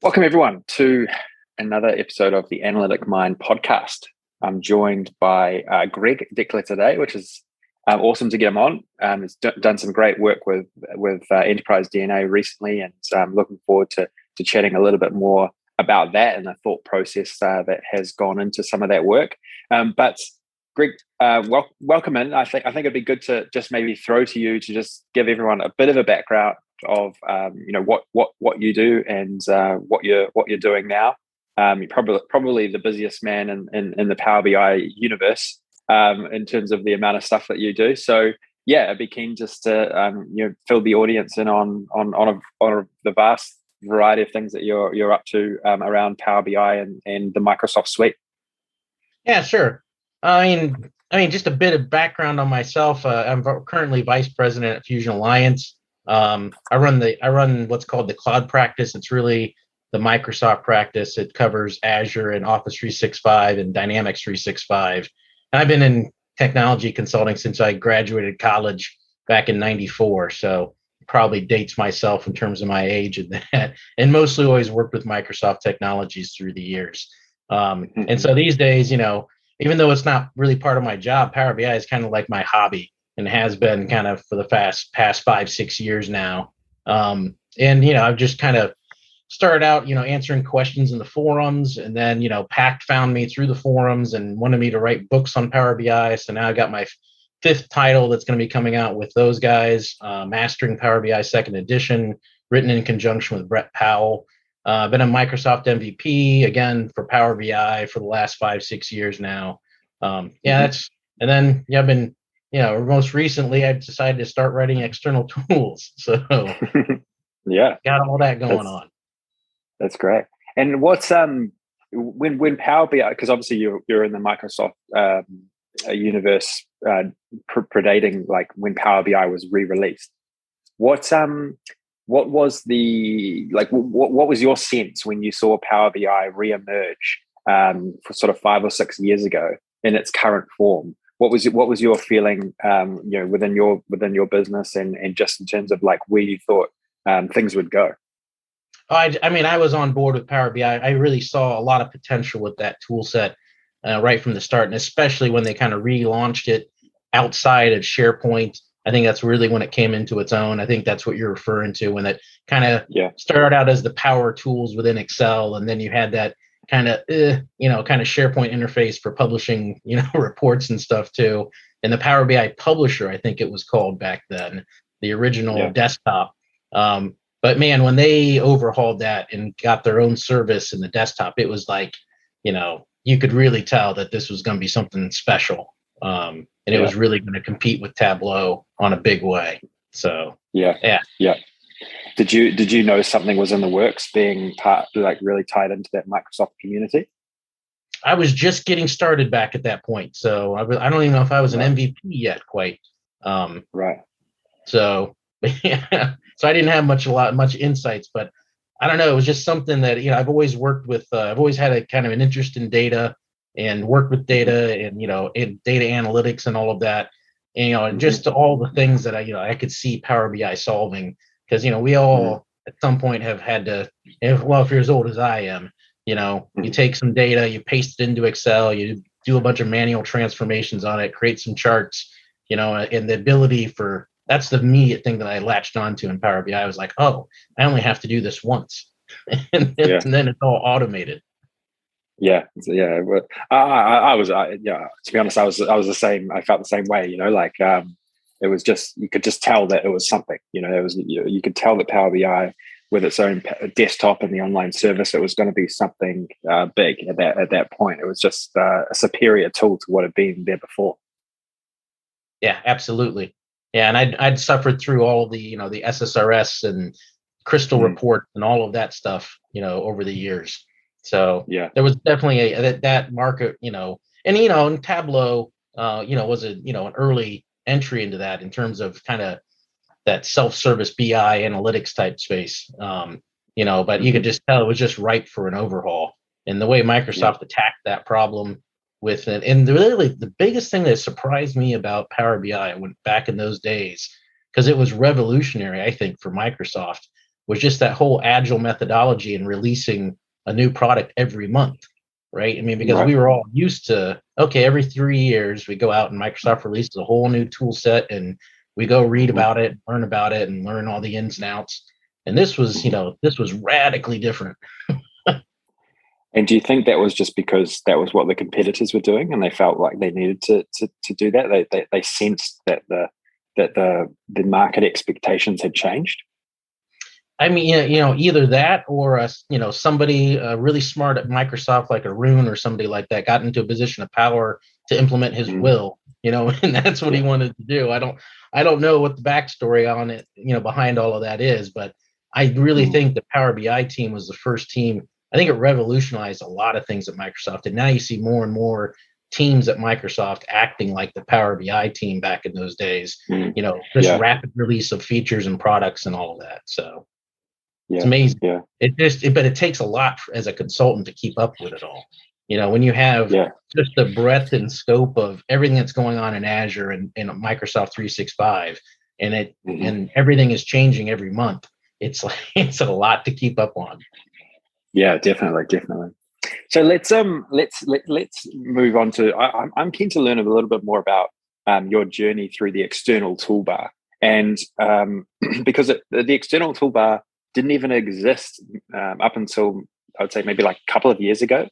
Welcome, everyone, to another episode of the Analytic Mind Podcast. I'm joined by Greg Deckler today, which is awesome to get him on. He's done some great work with Enterprise DNA recently, and I'm looking forward to chatting a little bit more about that and the thought process that has gone into some of that work. But Greg, welcome in. I think it'd be good to just maybe throw to you to just give everyone a bit of a background of what you do and what you're doing now. You're probably the busiest man in the Power BI universe in terms of the amount of stuff that you do. So yeah, I'd be keen just to fill the audience in on the vast variety of things that you're up to around Power BI and the Microsoft suite. Yeah, sure. I mean, just a bit of background on myself. I'm currently vice president at Fusion Alliance. I run what's called the cloud practice. It's really the Microsoft practice. It covers Azure and Office 365 and Dynamics 365. And I've been in technology consulting since I graduated college back in '94. So probably dates myself in terms of my age and that. And mostly always worked with Microsoft technologies through the years. And so these days, even though it's not really part of my job, Power BI is kind of like my hobby. And has been kind of for the past 5-6 years now. I've just kind of started out, answering questions in the forums, and then, Pact found me through the forums and wanted me to write books on Power BI. So now I got my 5th title that's going to be coming out with those guys, Mastering Power BI 2nd edition, written in conjunction with Brett Powell. Been a Microsoft MVP again for Power BI for the last 5-6 years now. I've been most recently, I've decided to start writing external tools. So, yeah, got all that going on. That's great. And what's when Power BI? Because obviously you're in the Microsoft universe, predating like when Power BI was re-released. What was your sense when you saw Power BI re-emerge for sort of 5 or 6 years ago in its current form? What was your feeling, within your business and just in terms of like where you thought things would go? I was on board with Power BI. I really saw a lot of potential with that tool set right from the start, and especially when they kind of relaunched it outside of SharePoint. I think that's really when it came into its own. I think that's what you're referring to, when it kind of started out as the power tools within Excel, and then you had that kind of SharePoint interface for publishing, reports and stuff too. And the Power BI Publisher, I think it was called back then, the original desktop. But man, when they overhauled that and got their own service in the desktop, it was like, you could really tell that this was going to be something special. And it was really going to compete with Tableau on a big way. So yeah. Did you know something was in the works, being really tied into that Microsoft community? I was just getting started back at that point, so I don't even know if I was an MVP yet, quite. Right. So yeah, so I didn't have much insights, but I don't know. It was just something that I've always worked with. I've always had a kind of an interest in data and worked with data and in data analytics and all of that. And just all the things that I could see Power BI solving. Because, we all at some point have had to, if you're as old as I am, you take some data, you paste it into Excel, you do a bunch of manual transformations on it, create some charts, and the ability that's the immediate thing that I latched onto in Power BI. I was like, oh, I only have to do this once. and then it's all automated. Yeah. But I was, to be honest, I was the same. I felt the same way, it was just, you could just tell that it was something, you could tell that Power BI with its own desktop and the online service, it was going to be something big at that point. It was just a superior tool to what had been there before. Yeah, absolutely. Yeah. And I'd suffered through all the, the SSRS and Crystal report and all of that stuff, over the years. So there was definitely that market, and Tableau, was an early entry into that in terms of kind of that self-service BI analytics type space. But you could just tell it was just ripe for an overhaul. And the way Microsoft attacked that problem with it, and really the biggest thing that surprised me about Power BI, I went back in those days, because it was revolutionary, I think, for Microsoft, was just that whole agile methodology and releasing a new product every month, right? I mean, because we were all used to, okay, every 3 years we go out and Microsoft releases a whole new tool set and we go read about it, learn about it, and learn all the ins and outs. And this was, this was radically different. And do you think that was just because that was what the competitors were doing, and they felt like they needed to do that? They sensed that the market expectations had changed. I mean, either that or somebody really smart at Microsoft, like Arun or somebody like that, got into a position of power to implement his will. And that's what he wanted to do. I don't know what the backstory on it, behind all of that is, but I really think the Power BI team was the first team. I think it revolutionized a lot of things at Microsoft, and now you see more and more teams at Microsoft acting like the Power BI team back in those days. Rapid release of features and products and all of that. So. It's amazing. Yeah. But it takes a lot as a consultant to keep up with it all. When you have just the breadth and scope of everything that's going on in Azure and Microsoft 365, and and everything is changing every month. It's a lot to keep up on. Yeah, definitely. So let's move on to. I'm keen to learn a little bit more about your journey through the external toolbar, and because the external toolbar didn't even exist up until, I would say, maybe like a couple of years ago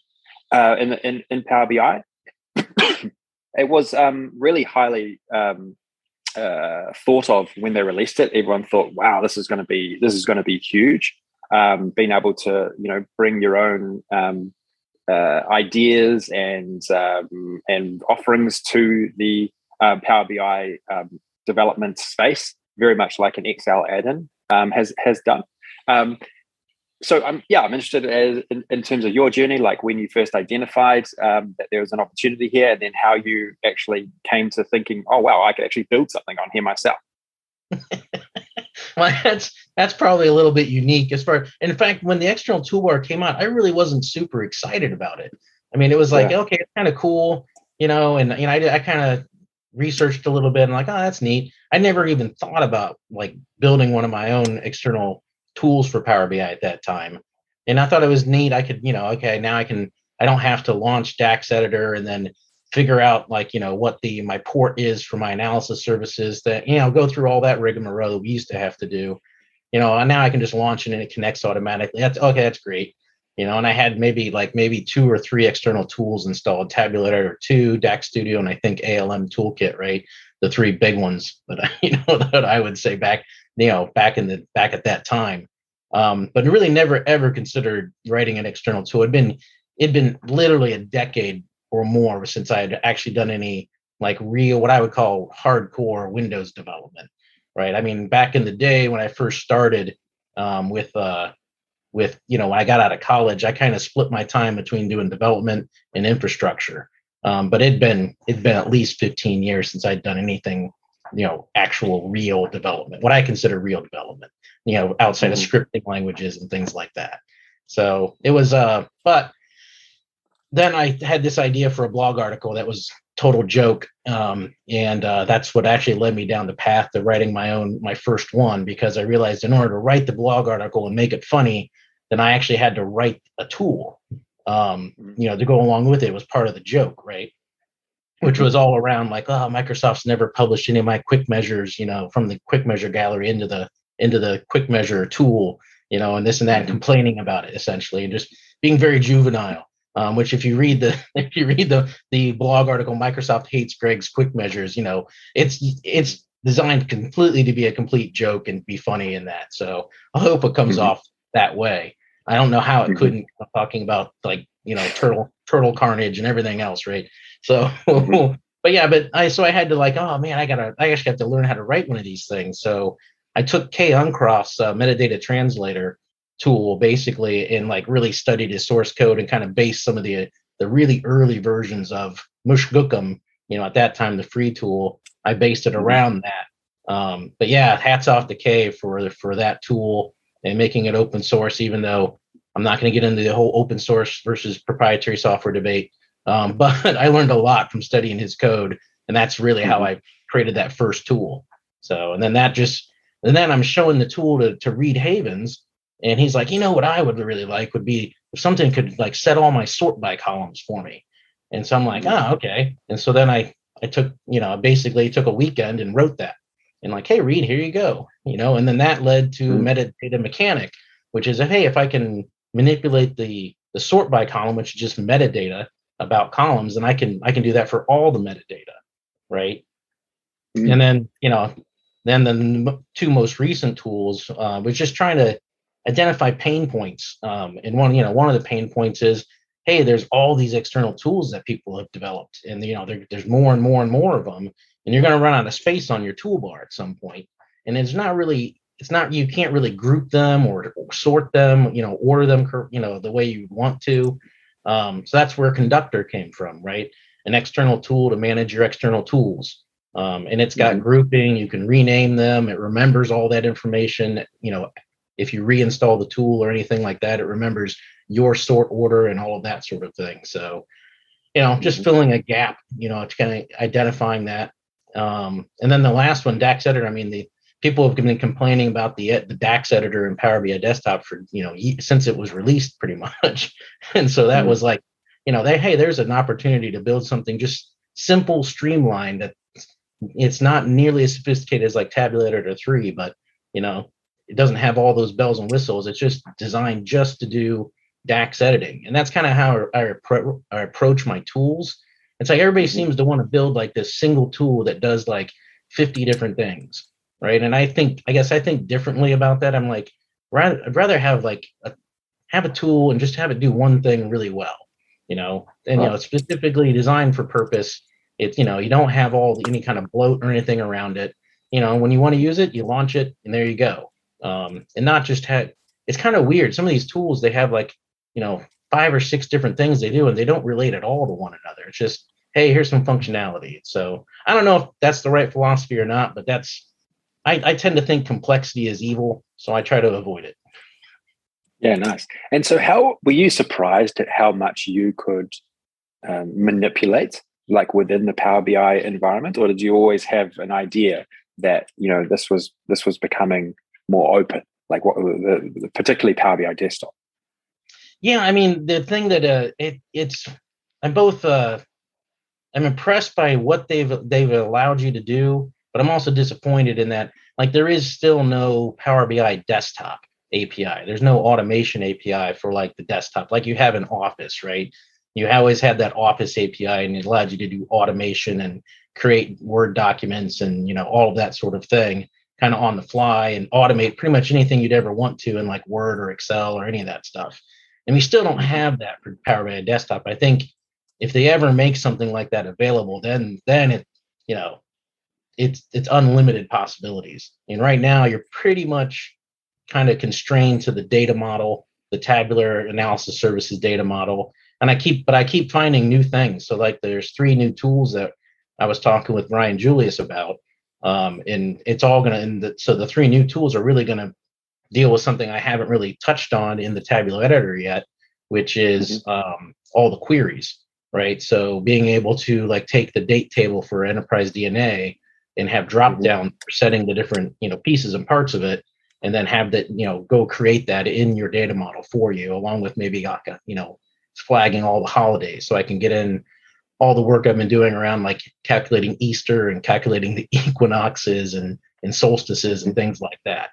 in Power BI. It was really highly thought of when they released it. Everyone thought, "Wow, this is going to be huge." Being able to bring your own ideas and offerings to the Power BI development space, very much like an Excel add-in has done. So I'm interested in terms of your journey, like when you first identified that there was an opportunity here, and then how you actually came to thinking, oh wow, I could actually build something on here myself. Well, that's probably a little bit unique. In fact, when the external toolbar came out, I really wasn't super excited about it. I mean, it was like, okay, it's kind of cool, and I kind of researched a little bit and like, oh, that's neat. I never even thought about like building one of my own external tools for Power BI at that time. And I thought it was neat. I could, okay, now I don't have to launch DAX editor and then figure out like, what my port is for my analysis services, that, go through all that rigmarole we used to have to do, and now I can just launch it and it connects automatically. That's great. And I had maybe 2 or 3 external tools installed: Tabular 2, DAX Studio, and I think ALM Toolkit, right? The 3 big ones that I would say back at that time. But really never ever considered writing an external tool. It'd been literally a decade or more since I had actually done any like real, what I would call hardcore Windows development, right? I mean, back in the day when I first started with when I got out of college, I kind of split my time between doing development and infrastructure. But it'd been at least 15 years since I'd done anything, actual real development, what I consider real development, outside of scripting languages and things like that. So it was, but then I had this idea for a blog article that was total joke. And that's what actually led me down the path to writing my first one, because I realized in order to write the blog article and make it funny, then I actually had to write a tool, to go along with it. It was part of the joke, right? Which was all around like, oh, Microsoft's never published any of my quick measures, from the quick measure gallery into the quick measure tool, and this and that, and complaining about it essentially, and just being very juvenile. Which if you read the blog article, Microsoft hates Greg's quick measures, it's designed completely to be a complete joke and be funny in that. So I hope it comes off that way. I don't know how it couldn't, talking about like, turtle carnage and everything else, right? So, but I had to like, oh man, I actually have to learn how to write one of these things. So I took Kay Uncroft's metadata translator tool basically, and like really studied his source code and kind of based some of the really early versions of Mushgookum, at that time, the free tool. I based it around that. But yeah, hats off to Kay for that tool and making it open source, even though I'm not going to get into the whole open source versus proprietary software debate. But I learned a lot from studying his code, and that's really how I created that first tool. So, and then I'm showing the tool to Reed Havens, And he's like, what I would really like would be if something could like set all my sort by columns for me. And so I'm like, oh, okay. And so then I took, basically took a weekend and wrote that and like, hey, Reed, here you go. And then that led to metadata mechanic, which is, hey, if I can manipulate the sort by column, which is just metadata about columns, and I can do that for all the metadata, right? And then, then the two most recent tools was just trying to identify pain points. And one of the pain points is, hey, there's all these external tools that people have developed, and there's more and more and more of them, and you're going to run out of space on your toolbar at some point. And you can't really group them or sort them, order them, the way you want to. So that's where Conductor came from, right? An external tool to manage your external tools. And it's got grouping, you can rename them. It remembers all that information. If you reinstall the tool or anything like that, it remembers your sort order and all of that sort of thing. So, just filling a gap, it's kind of identifying that. And then the last one, DAX editor. I mean, the people have been complaining about the DAX editor in Power BI Desktop for, since it was released pretty much. And so that was like, there's an opportunity to build something just simple, streamlined, that it's not nearly as sophisticated as like Tabular Editor 3, but, it doesn't have all those bells and whistles. It's just designed just to do DAX editing. And that's kind of how I approach my tools. It's like everybody seems to want to build like this single tool that does like 50 different things, right? And I guess I think differently about that. I'm like, I'd rather have like have a tool and just have it do one thing really well, and it's specifically designed for purpose. It's you don't have any kind of bloat or anything around it. When you want to use it, you launch it and there you go. And not just it's kind of weird. Some of these tools, they have like, 5 or 6 different things they do, and they don't relate at all to one another. It's just, hey, here's some functionality. So I don't know if that's the right philosophy or not, but I tend to think complexity is evil, so I try to avoid it. Yeah, nice. And so how were you surprised at how much you could manipulate, like within the Power BI environment, or did you always have an idea that this was becoming more open, like what particularly Power BI Desktop? Yeah, I mean, the thing that I'm both I'm impressed by what they've allowed you to do, but I'm also disappointed in that like there is still no Power BI Desktop API. There's no automation API for like the desktop, like you have in Office, right? You always had that Office API, and it allowed you to do automation and create Word documents and all of that sort of thing, kind of on the fly, and automate pretty much anything you'd ever want to in like Word or Excel or any of that stuff. And we still don't have that for Power BI Desktop. I think if they ever make something like that available, then it, it's unlimited possibilities. And right now, you're pretty much kind of constrained to the data model, the tabular analysis services data model. And I keep finding new things. So like there's 3 new tools that I was talking with Ryan Julius about. And it's all so the 3 new tools are really going to deal with something I haven't really touched on in the tabular editor yet, which is all the queries, right? So being able to like take the date table for Enterprise DNA and have drop down for setting the different, pieces and parts of it, and then have that, go create that in your data model for you, along with maybe flagging all the holidays. So I can get in all the work I've been doing around like calculating Easter and calculating the equinoxes and solstices and things like that.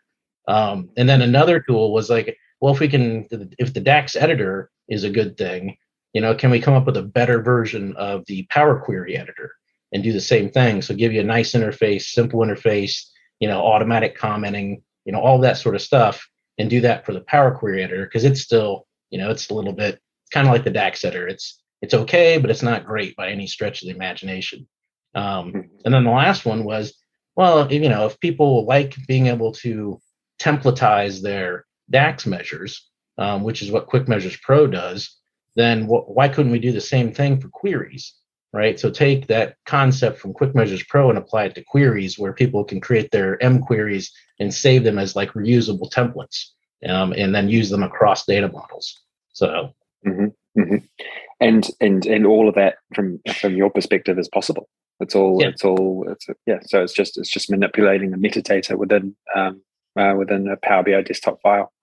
And then another tool was like, well, if the DAX editor is a good thing, can we come up with a better version of the Power Query editor and do the same thing? So give you a nice interface, simple interface, automatic commenting, all that sort of stuff, and do that for the Power Query editor, because it's still, it's a little bit kind of like the DAX editor. It's okay, but it's not great by any stretch of the imagination. And then the last one was, well, if people like being able to templatize their DAX measures, which is what Quick Measures Pro does, then why couldn't we do the same thing for queries, right? So take that concept from Quick Measures Pro and apply it to queries, where people can create their M queries and save them as like reusable templates, and then use them across data models. So, and all of that from your perspective is possible. So it's just manipulating the metadata within a Power BI Desktop file.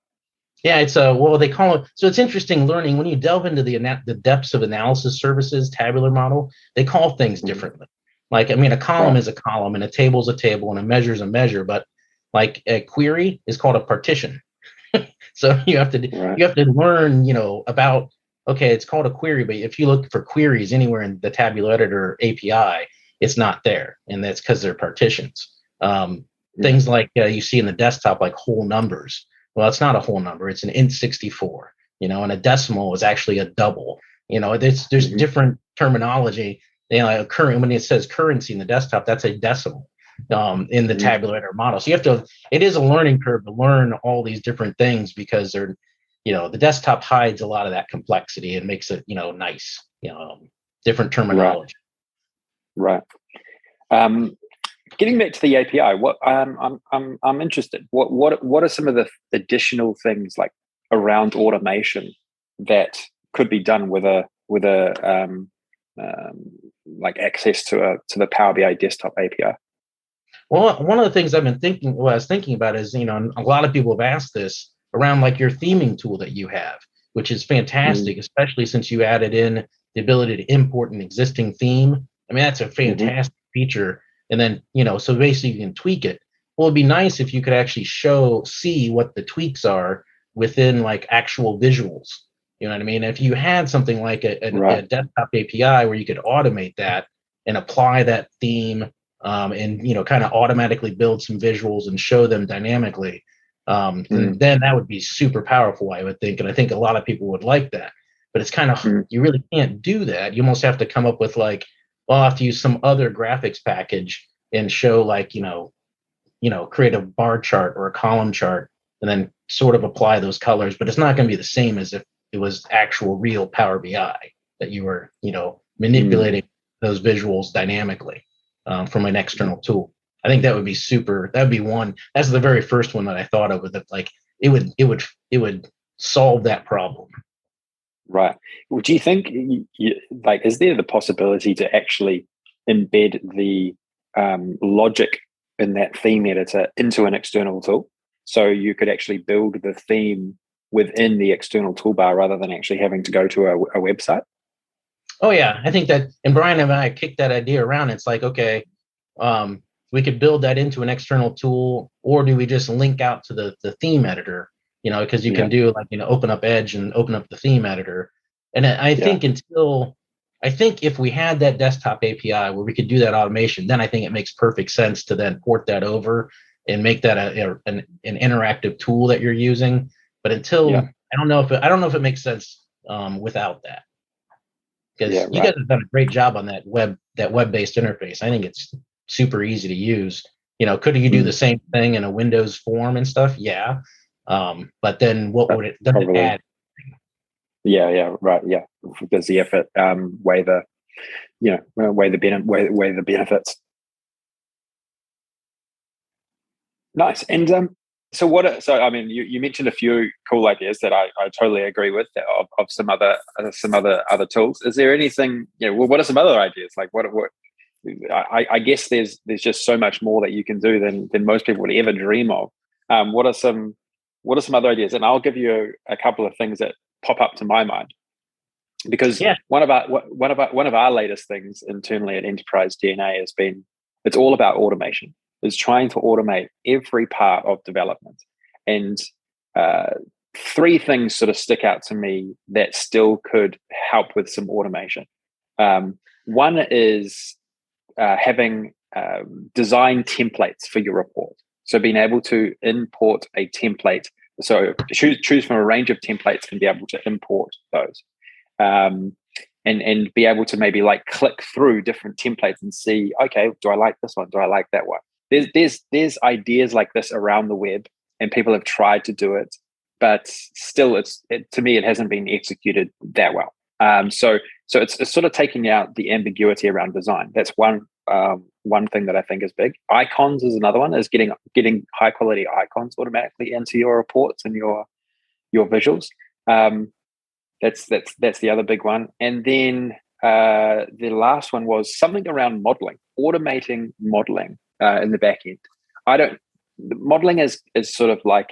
Yeah, it's well, they call it. So it's interesting learning when you delve into the depths of analysis services, tabular model. They call things differently. Like, I mean, a column Right. is a column, and a table is a table, and a measure is a measure. But like a query is called a partition. So Right. you have to learn, about, okay, it's called a query, but if you look for queries anywhere in the tabular editor API, it's not there, and that's because they're partitions. Mm. Things like you see in the desktop, like whole numbers. Well, it's not a whole number; it's an int 64. And a decimal is actually a double. There's Mm-hmm. different terminology. Like current when it says currency in the desktop, that's a decimal in the Mm-hmm. tabular editor model. So you have to. It is a learning curve to learn all these different things because the desktop hides a lot of that complexity and makes it nice. Different Right. terminology. Right. Um, Getting back to the API, what I'm interested. What are some of the additional things like around automation that could be done with like access to the Power BI desktop API? Well, one of the things I was thinking about is, a lot of people have asked this around like your theming tool that you have, which is fantastic, especially since you added in the ability to import an existing theme. I mean, that's a Mm-hmm. fantastic feature. And then, so basically you can tweak it. Well, it'd be nice if you could actually see what the tweaks are within like actual visuals. You know what I mean? If you had something like a Right. desktop API where you could automate that and apply that theme and kind of automatically build some visuals and show them dynamically, then that would be super powerful, I would think. And I think a lot of people would like that. But it's kind of, you really can't do that. You almost have to come up with like, well, I'll have to use some other graphics package and show like, create a bar chart or a column chart and then sort of apply those colors. But it's not going to be the same as if it was actual real Power BI that you were, manipulating those visuals dynamically from an external tool. I think that would be super. That would be one. That's the very first one that I thought of. That like it would solve that problem. Right. Well, do you think, like, is there the possibility to actually embed the logic in that theme editor into an external tool? So you could actually build the theme within the external toolbar rather than actually having to go to a website? Oh yeah, I think that. And Brian and I kicked that idea around. It's like, okay, we could build that into an external tool, or do we just link out to the theme editor? Because you Yeah. can do like, open up Edge and open up the theme editor. And I Yeah. think if we had that desktop API where we could do that automation, then I think it makes perfect sense to then port that over and make that an interactive tool that you're using. But until Yeah. I don't know if it makes sense without that, Yeah. because you Right. guys have done a great job on that web-based interface. I think it's super easy to use. Could you do the same thing in a Windows form and stuff? Yeah. But then what would it does it Probably. add? Yeah. Yeah. Right. Yeah. Does the effort weigh the weigh the benefits? Nice. And so I mean, you mentioned a few cool ideas that I totally agree with of some other tools. Is there anything, well, what are some other ideas? Like what I guess there's just so much more that you can do than most people would ever dream of. What are some other ideas? And I'll give you a couple of things that pop up to my mind, because Yeah. one of our latest things internally at Enterprise DNA has been, it's all about automation. Is trying to automate every part of development. And three things sort of stick out to me that still could help with some automation. One is having design templates for your report. So being able to import a template. So choose from a range of templates and be able to import those. And be able to maybe like click through different templates and see, okay, do I like this one? Do I like that one? There's ideas like this around the web, and people have tried to do it, but still, to me, it hasn't been executed that well. So it's sort of taking out the ambiguity around design. That's one thing that I think is big. Icons is another one. Is getting high quality icons automatically into your reports and your visuals. That's the other big one. And then the last one was something around modeling, automating modeling in the back end. Modeling is sort of like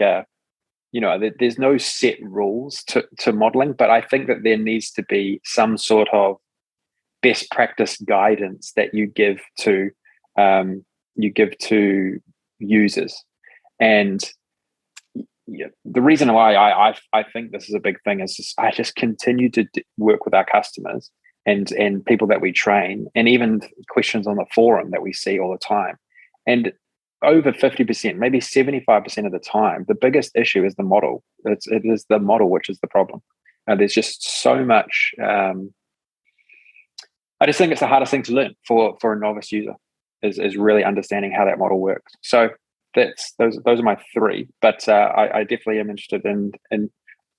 there's no set rules to modeling, but I think that there needs to be some sort of best practice guidance that you give to users. And the reason why I think this is a big thing is I just continue to work with our customers and people that we train, and even questions on the forum that we see all the time. And over 50%, maybe 75% of the time, the biggest issue is the model. It is the model which is the problem. There's just so much. I just think it's the hardest thing to learn for a novice user is really understanding how that model works. So those are my three. But I definitely am interested in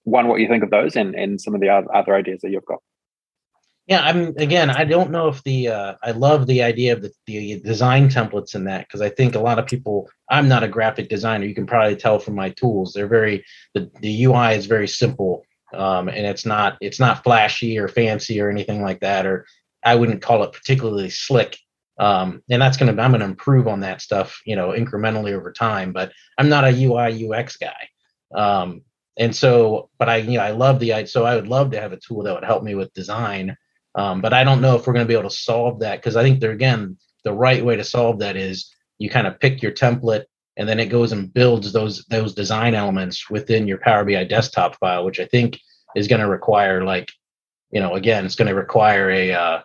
one, what you think of those, and some of the other ideas that you've got. Yeah, I don't know if I love the idea of the design templates in that, because I think a lot of people, I'm not a graphic designer. You can probably tell from my tools. They're the UI is very simple, and it's not flashy or fancy or anything like that, or I wouldn't call it particularly slick. And I'm going to improve on that stuff, incrementally over time, but I'm not a UI UX guy. And so, but I love so I would love to have a tool that would help me with design. But I don't know if we're going to be able to solve that, because I think the right way to solve that is you kind of pick your template and then it goes and builds those design elements within your Power BI desktop file, which I think is going to require it's going to require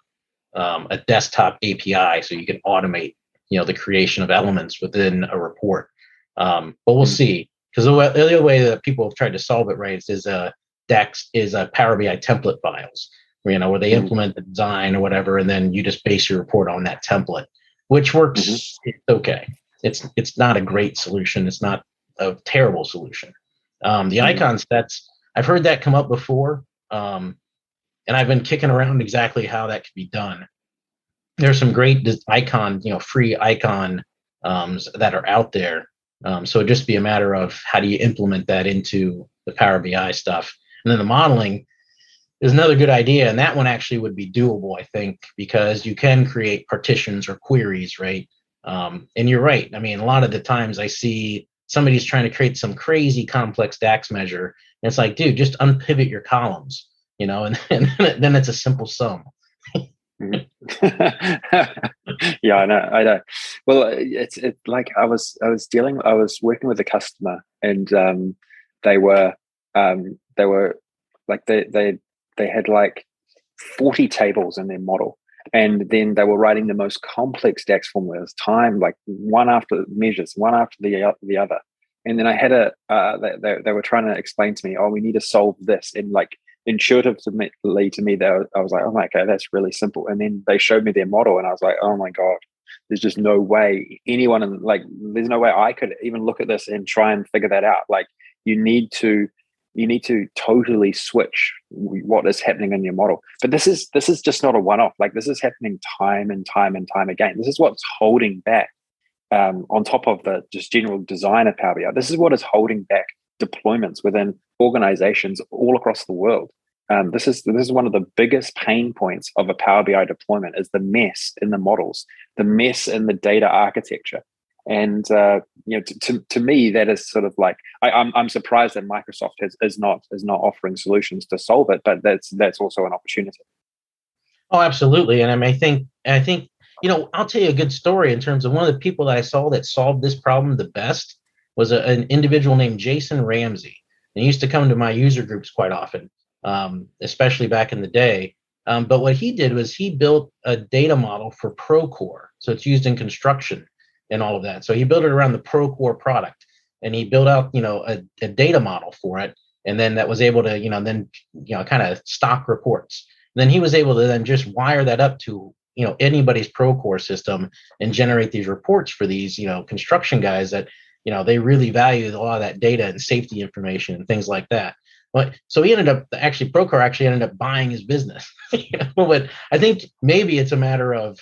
a desktop API so you can automate, the creation of elements within a report. But we'll see, because the other way that people have tried to solve it, right, is Power BI template files. Where they implement the design or whatever, and then you just base your report on that template, which works. It's okay. It's not a great solution. It's not a terrible solution. The icon sets, I've heard that come up before, and I've been kicking around exactly how that could be done. There's some great icon, free icon that are out there. So it'd just be a matter of how do you implement that into the Power BI stuff, and then the modeling is another good idea, and that one actually would be doable, I think, because you can create partitions or queries, right? And you're right. I mean, a lot of the times I see somebody's trying to create some crazy complex DAX measure, and it's like, dude, just unpivot your columns, and then it's a simple sum. Yeah, I know. Well, it's like I was working with a customer, and they were like they had like 40 tables in their model, and then they were writing the most complex DAX formulas, like one after the other. And then I had they were trying to explain to me, oh, we need to solve this, and like intuitively to me, I was like, oh my god, that's really simple. And then they showed me their model, and I was like, oh my god, there's just no way there's no way I could even look at this and try and figure that out. Like you need to totally switch what is happening in your model. But this is just not a one-off. Like this is happening time and time and time again. This is what's holding back, on top of the just general design of Power BI. This is what is holding back deployments within organizations all across the world. This is one of the biggest pain points of a Power BI deployment is the mess in the models, the mess in the data architecture. And to me, that is sort of like I'm surprised that Microsoft is not offering solutions to solve it, but that's also an opportunity. Oh, absolutely. And I think I'll tell you a good story in terms of one of the people that I saw that solved this problem the best was an individual named Jason Ramsey. And he used to come to my user groups quite often, especially back in the day. But what he did was he built a data model for Procore, so it's used in construction and all of that. So he built it around the Procore product, and he built out, a data model for it. And then that was able to, kind of stock reports. And then he was able to then just wire that up to, anybody's Procore system and generate these reports for these, construction guys that, they really value a lot of that data and safety information and things like that. But so he Procore actually ended up buying his business. But I think maybe it's a matter of,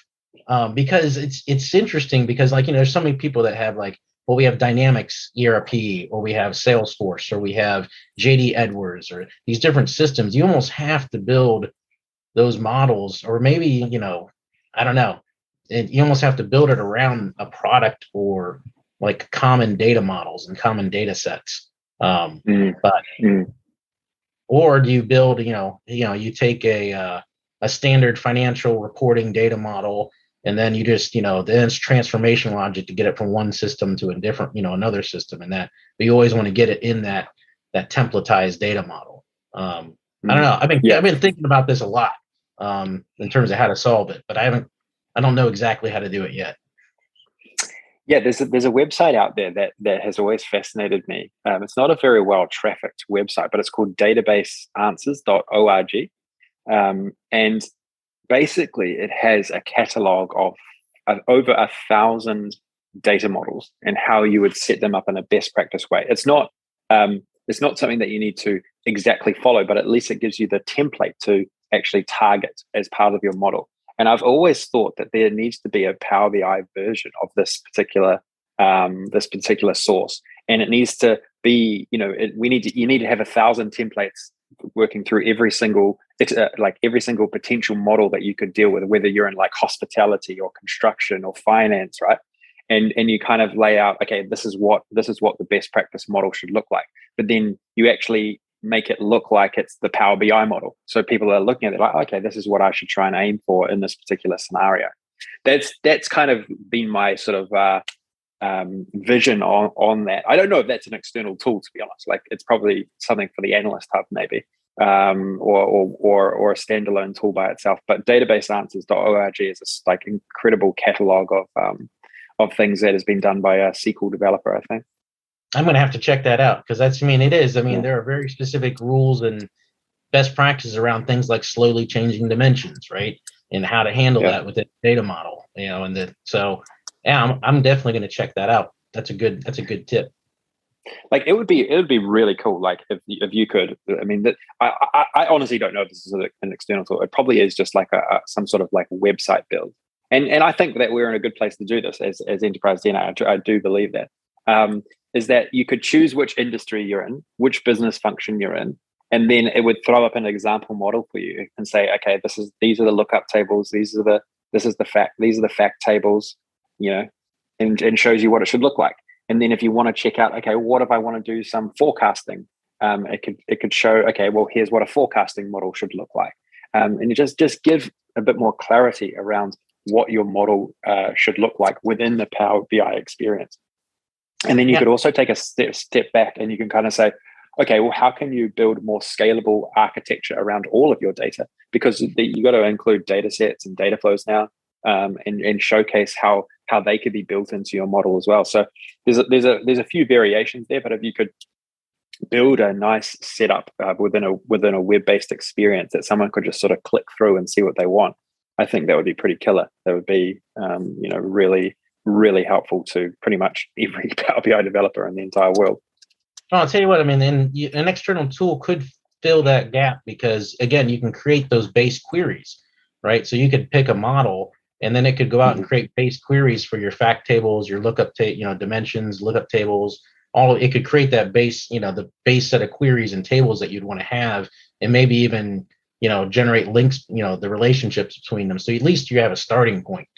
because it's interesting because there's so many people that have we have Dynamics ERP, or we have Salesforce, or we have JD Edwards, or these different systems. You almost have to build those models, or maybe, I don't know, you almost have to build it around a product or like common data models and common data sets. But or do you build, you take a standard financial reporting data model, and then you just, then it's transformation logic to get it from one system to a different, another system, and that, but you always want to get it in that templatized data model. I don't know. I've been thinking about this a lot in terms of how to solve it, but I don't know exactly how to do it yet. Yeah, there's a website out there that has always fascinated me. It's not a very well trafficked website, but it's called databaseanswers.org. And basically it has a catalog of over 1,000 data models and how you would set them up in a best practice way. It's not something that you need to exactly follow, but at least it gives you the template to actually target as part of your model. And I've always thought that there needs to be a Power BI version of this particular source, and it needs to be, you need to have 1,000 templates working through every single potential model that you could deal with, whether you're in like hospitality or construction or finance, right? And you kind of lay out, okay, this is what the best practice model should look like, but then you actually make it look like it's the Power BI model. So people are looking at it like, okay, this is what I should try and aim for in this particular scenario. That's kind of been my sort of vision on that. I don't know if that's an external tool, to be honest. Like, it's probably something for the analyst hub, maybe, or a standalone tool by itself. But databaseanswers.org is this like incredible catalog of things that has been done by a SQL developer, I think. I'm going to have to check that out, because there are very specific rules and best practices around things like slowly changing dimensions, right? And how to handle that with a data model, I'm definitely going to check that out. That's a good tip. Like, it would be really cool. Like, if you could, I honestly don't know if this is an external tool. It probably is just like some sort of like website build. And I think that we're in a good place to do this as enterprise DNA. I do believe that. Is that you could choose which industry you're in, which business function you're in, and then it would throw up an example model for you and say, okay, these are the lookup tables, these are the fact tables, and shows you what it should look like. And then if you want to check out, okay, what if I want to do some forecasting? It could show, okay, well, here's what a forecasting model should look like, and you just give a bit more clarity around what your model should look like within the Power BI experience. And then you could also take a step back, and you can kind of say, okay, well, how can you build more scalable architecture around all of your data? Because you got to include data sets and data flows now, and showcase how they could be built into your model as well. So there's a few variations there, but if you could build a nice setup within a web-based experience that someone could just sort of click through and see what they want, I think that would be pretty killer. That would be really, really helpful to pretty much every Power BI developer in the entire world. Well, I'll tell you what, an external tool could fill that gap, because again, you can create those base queries, right? So you could pick a model, and then it could go out and create base queries for your fact tables, your lookup dimensions, lookup tables. It could create that base, the base set of queries and tables that you'd want to have, and maybe even generate links, the relationships between them. So at least you have a starting point.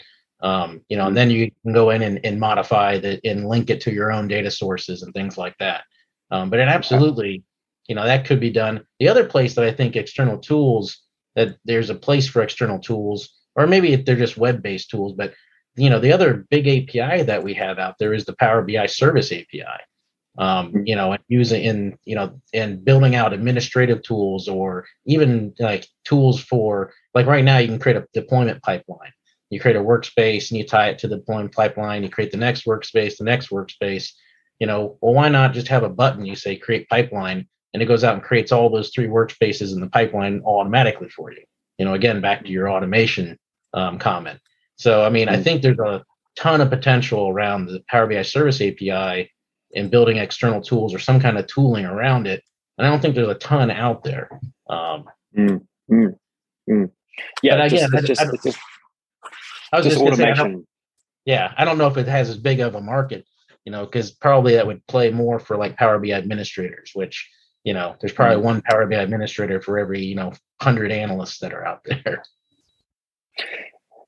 And then you can go in and modify and link it to your own data sources and things like that. But it absolutely, that could be done. The other place that I think external tools, that there's a place for external tools, or maybe if they're just web-based tools, but the other big API that we have out there is the Power BI Service API. And using and building out administrative tools, or even like tools for, like, right now you can create a deployment pipeline. You create a workspace and you tie it to the deployment pipeline. You create the next workspace. Well, why not just have a button? You say create pipeline, and it goes out and creates all those 3 workspaces in the pipeline automatically for you. Again, back to your automation comment. So, I think there's a ton of potential around the Power BI Service API and building external tools or some kind of tooling around it. And I don't think there's a ton out there. Yeah, but again, I was just automation. I don't know if it has as big of a market, because probably that would play more for like Power BI administrators, which, there's probably one Power BI administrator for every, 100 analysts that are out there.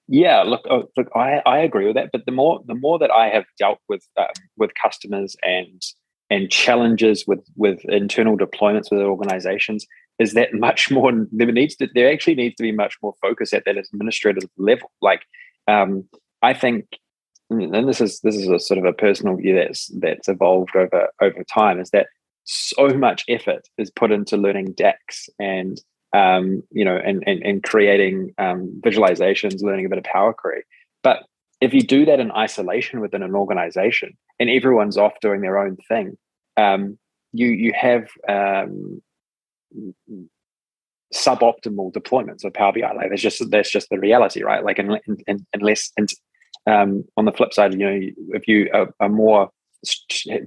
Yeah, look, I agree with that. But the more that I have dealt with customers and and challenges with internal deployments with organizations is that much more. There actually needs to be much more focus at that administrative level. Like, I think, and this is a sort of a personal view that's evolved over time, is that so much effort is put into learning DAX and and creating visualizations, learning a bit of Power Query. But if you do that in isolation within an organization and everyone's off doing their own thing, you have suboptimal deployments of Power BI. Like that's just the reality, right? Like unless on the flip side, if you are more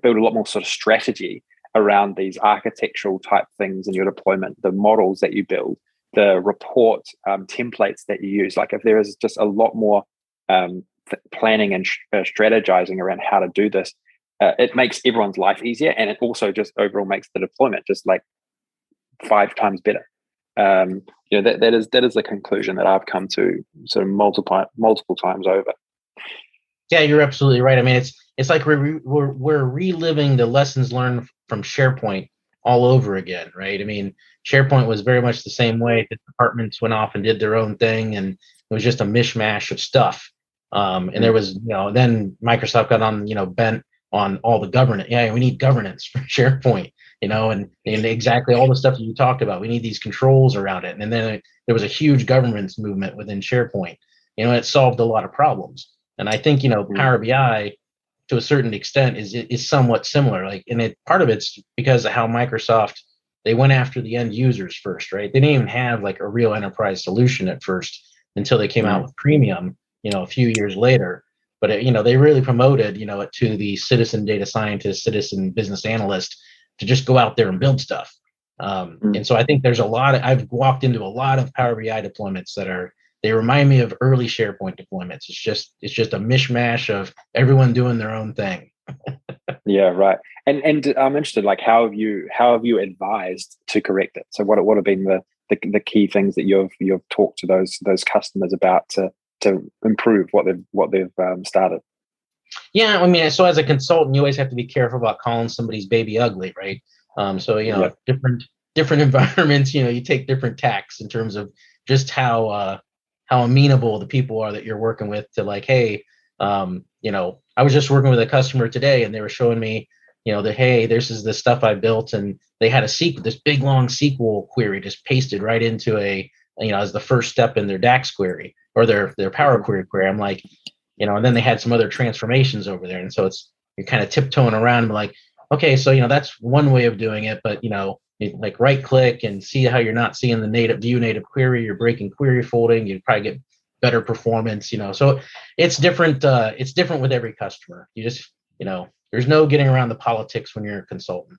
build a lot more sort of strategy around these architectural type things in your deployment, the models that you build, the report templates that you use. Like if there is just a lot more planning and strategizing around how to do this, it makes everyone's life easier, and it also just overall makes the deployment just like 5 times better. That is the conclusion that I've come to sort of multiple times over. Yeah, you're absolutely right. I mean, it's like we're reliving the lessons learned from SharePoint all over again, right? I mean, SharePoint was very much the same way. The departments went off and did their own thing, and it was just a mishmash of stuff. And there was, then Microsoft got on, bent on all the governance. Yeah, we need governance for SharePoint, and exactly all the stuff that you talked about. We need these controls around it. And then there was a huge governance movement within SharePoint. It solved a lot of problems. And I think, Power BI to a certain extent is somewhat similar. Like, and part of it's because of how Microsoft, they went after the end users first, right? They didn't even have like a real enterprise solution at first until they came out with Premium, a few years later. But they really promoted, it to the citizen data scientist, citizen business analyst to just go out there and build stuff. And so I think there's I've walked into a lot of Power BI deployments they remind me of early SharePoint deployments. It's just a mishmash of everyone doing their own thing. Yeah, right. And I'm interested, like, how have you advised to correct it? So what have been the key things that you've talked to those customers about to improve what they've started? Yeah, I mean, so as a consultant, you always have to be careful about calling somebody's baby ugly, right? Different environments, you take different tacks in terms of just how amenable the people are that you're working with to, like, hey, I was just working with a customer today, and they were showing me, that, hey, this is the stuff I built, and they had this big long SQL query just pasted right into as the first step in their DAX query or their Power Query. I'm like, and then they had some other transformations over there, and so you're kind of tiptoeing around and like, okay, so that's one way of doing it, but like right click and see how you're not seeing the native query, you're breaking query folding, you'd probably get better performance, so it's different. It's different with every customer. You just, there's no getting around the politics when you're a consultant.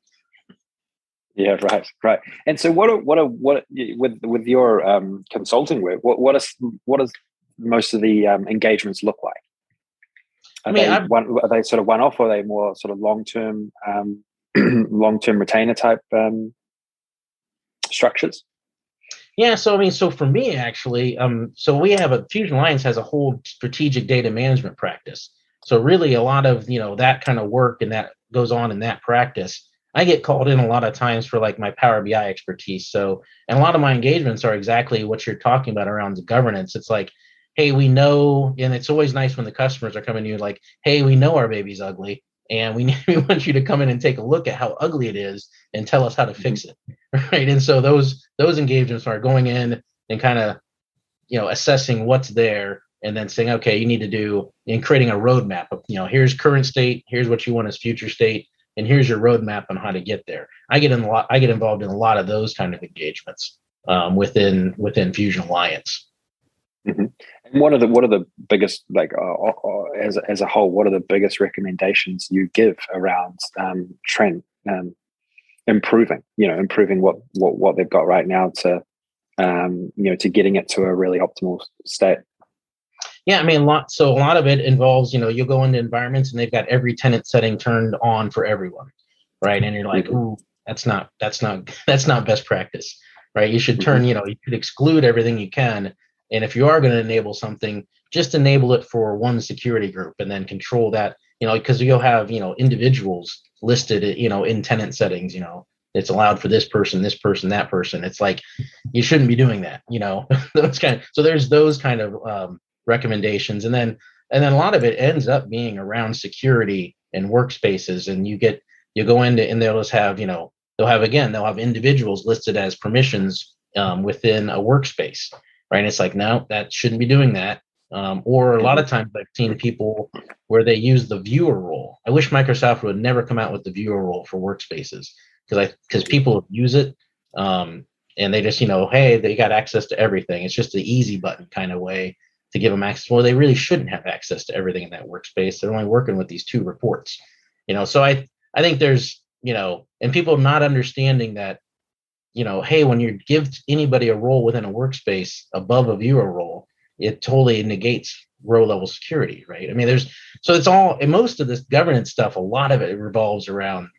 Yeah, right. And so what with your consulting work, what does most of the engagements look like? Are they sort of one-off, or are they more sort of long-term retainer type structures? Yeah, so for me, actually, so we have Fusion Alliance has a whole strategic data management practice. So really a lot of, that kind of work and that goes on in that practice. I get called in a lot of times for like my Power BI expertise. So, and a lot of my engagements are exactly what you're talking about around the governance. It's like, hey, we know, and it's always nice when the customers are coming to you like, hey, we know our baby's ugly, and we want you to come in and take a look at how ugly it is and tell us how to fix it, right? And so those engagements are going in and kind of, assessing what's there, and then saying, okay, you need to do, and creating a roadmap of, here's current state, here's what you want as future state, and here's your roadmap on how to get there. I get involved in a lot of those kind of engagements within Fusion Alliance. Mm-hmm. And what are the biggest, like, as a whole, what are the biggest recommendations you give around improving what they've got right now to getting it to a really optimal state? Yeah, I mean, a lot of it involves, you'll go into environments and they've got every tenant setting turned on for everyone, right? And you're like, ooh, that's not best practice, right? You should turn, you should exclude everything you can. And if you are going to enable something, just enable it for one security group and then control that, because you'll have, individuals listed, in tenant settings, it's allowed for this person, that person. It's like, you shouldn't be doing that, so there's those kind of recommendations. And then a lot of it ends up being around security and workspaces. And you go into, and they'll just have, they'll have individuals listed as permissions within a workspace, right? And it's like, no, that shouldn't be doing that. Or a lot of times I've seen people where they use the viewer role. I wish Microsoft would never come out with the viewer role for workspaces, because people use it, and they just, hey, they got access to everything. It's just the easy button kind of way to give them access. Well, they really shouldn't have access to everything in that workspace. They're only working with these 2 reports, so I think there's, and people not understanding that, hey, when you give anybody a role within a workspace above a viewer role, it totally negates row level security, right? I mean, so it's all, and most of this governance stuff, a lot of it revolves around,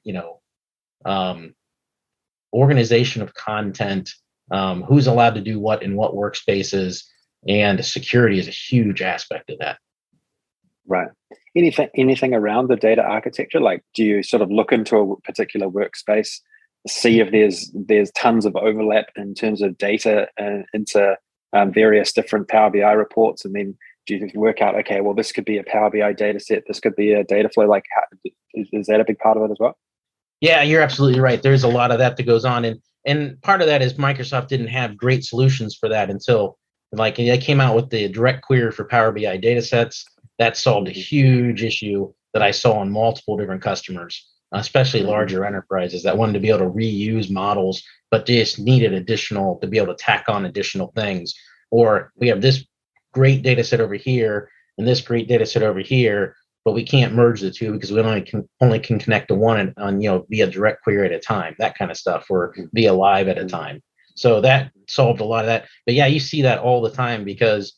organization of content, who's allowed to do what in what workspaces, and security is a huge aspect of that. Right. Anything around the data architecture? Like, do you sort of look into a particular workspace, see if there's tons of overlap in terms of data into various different Power BI reports, and then do you work out, okay, well, this could be a Power BI data set, this could be a data flow? Like, is that a big part of it as well? Yeah, you're absolutely right. There's a lot of that goes on, and part of that is Microsoft didn't have great solutions for that until, like, they came out with the direct query for Power BI data sets. That solved a huge issue that I saw on multiple different customers, especially larger enterprises that wanted to be able to reuse models, but just needed additional, to be able to tack on additional things. Or we have this great data set over here and this great data set over here, but we can't merge the 2 because we only can connect to one on via direct query at a time, that kind of stuff, or via live at a time. So that solved a lot of that. But yeah, you see that all the time because,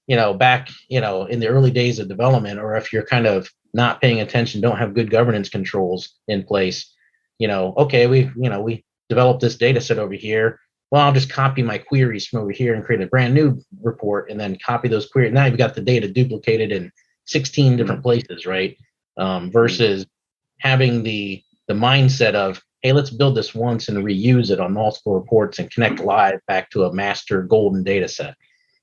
back, in the early days of development, or if you're kind of not paying attention, don't have good governance controls in place, okay, we developed this data set over here. Well, I'll just copy my queries from over here and create a brand new report and then copy those queries. Now you've got the data duplicated in 16 different places, right? Versus having the mindset of, hey, let's build this once and reuse it on multiple reports and connect live back to a master golden data set.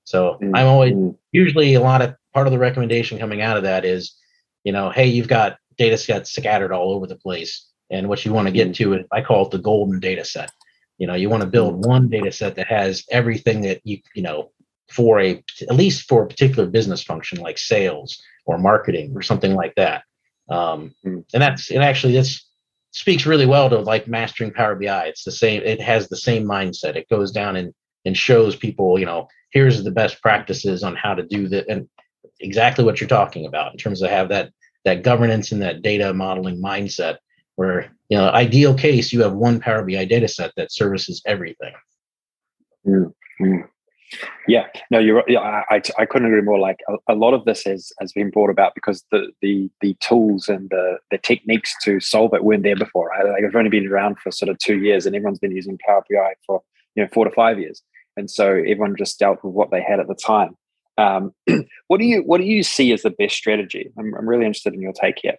So I'm always, usually part of the recommendation coming out of that is, hey, you've got data sets scattered all over the place. And what you want to get to is, I call it the golden data set. You want to build one data set that has everything that at least for a particular business function like sales or marketing or something like that. And this speaks really well to like mastering Power BI. It's the same, it has the same mindset. It goes down and shows people, here's the best practices on how to do that, and exactly what you're talking about in terms of have that governance and that data modeling mindset where, ideal case, you have one Power BI data set that services everything. Yeah, no, you're right. Yeah, I couldn't agree more. Like a lot of this has been brought about because the tools and the techniques to solve it weren't there before, right? Like, I've only been around for sort of 2 years, and everyone's been using Power BI for 4 to 5 years, and so everyone just dealt with what they had at the time. What do you see as the best strategy? I'm really interested in your take here.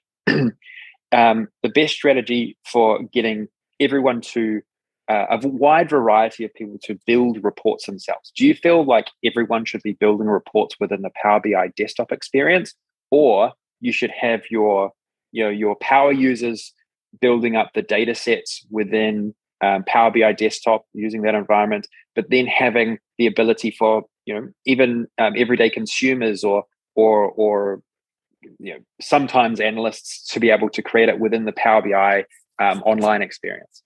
The best strategy for getting everyone to a wide variety of people to build reports themselves. Do you feel like everyone should be building reports within the Power BI desktop experience, or you should have your power users building up the data sets within Power BI desktop using that environment, but then having the ability for even everyday consumers or sometimes analysts to be able to create it within the Power BI online experience?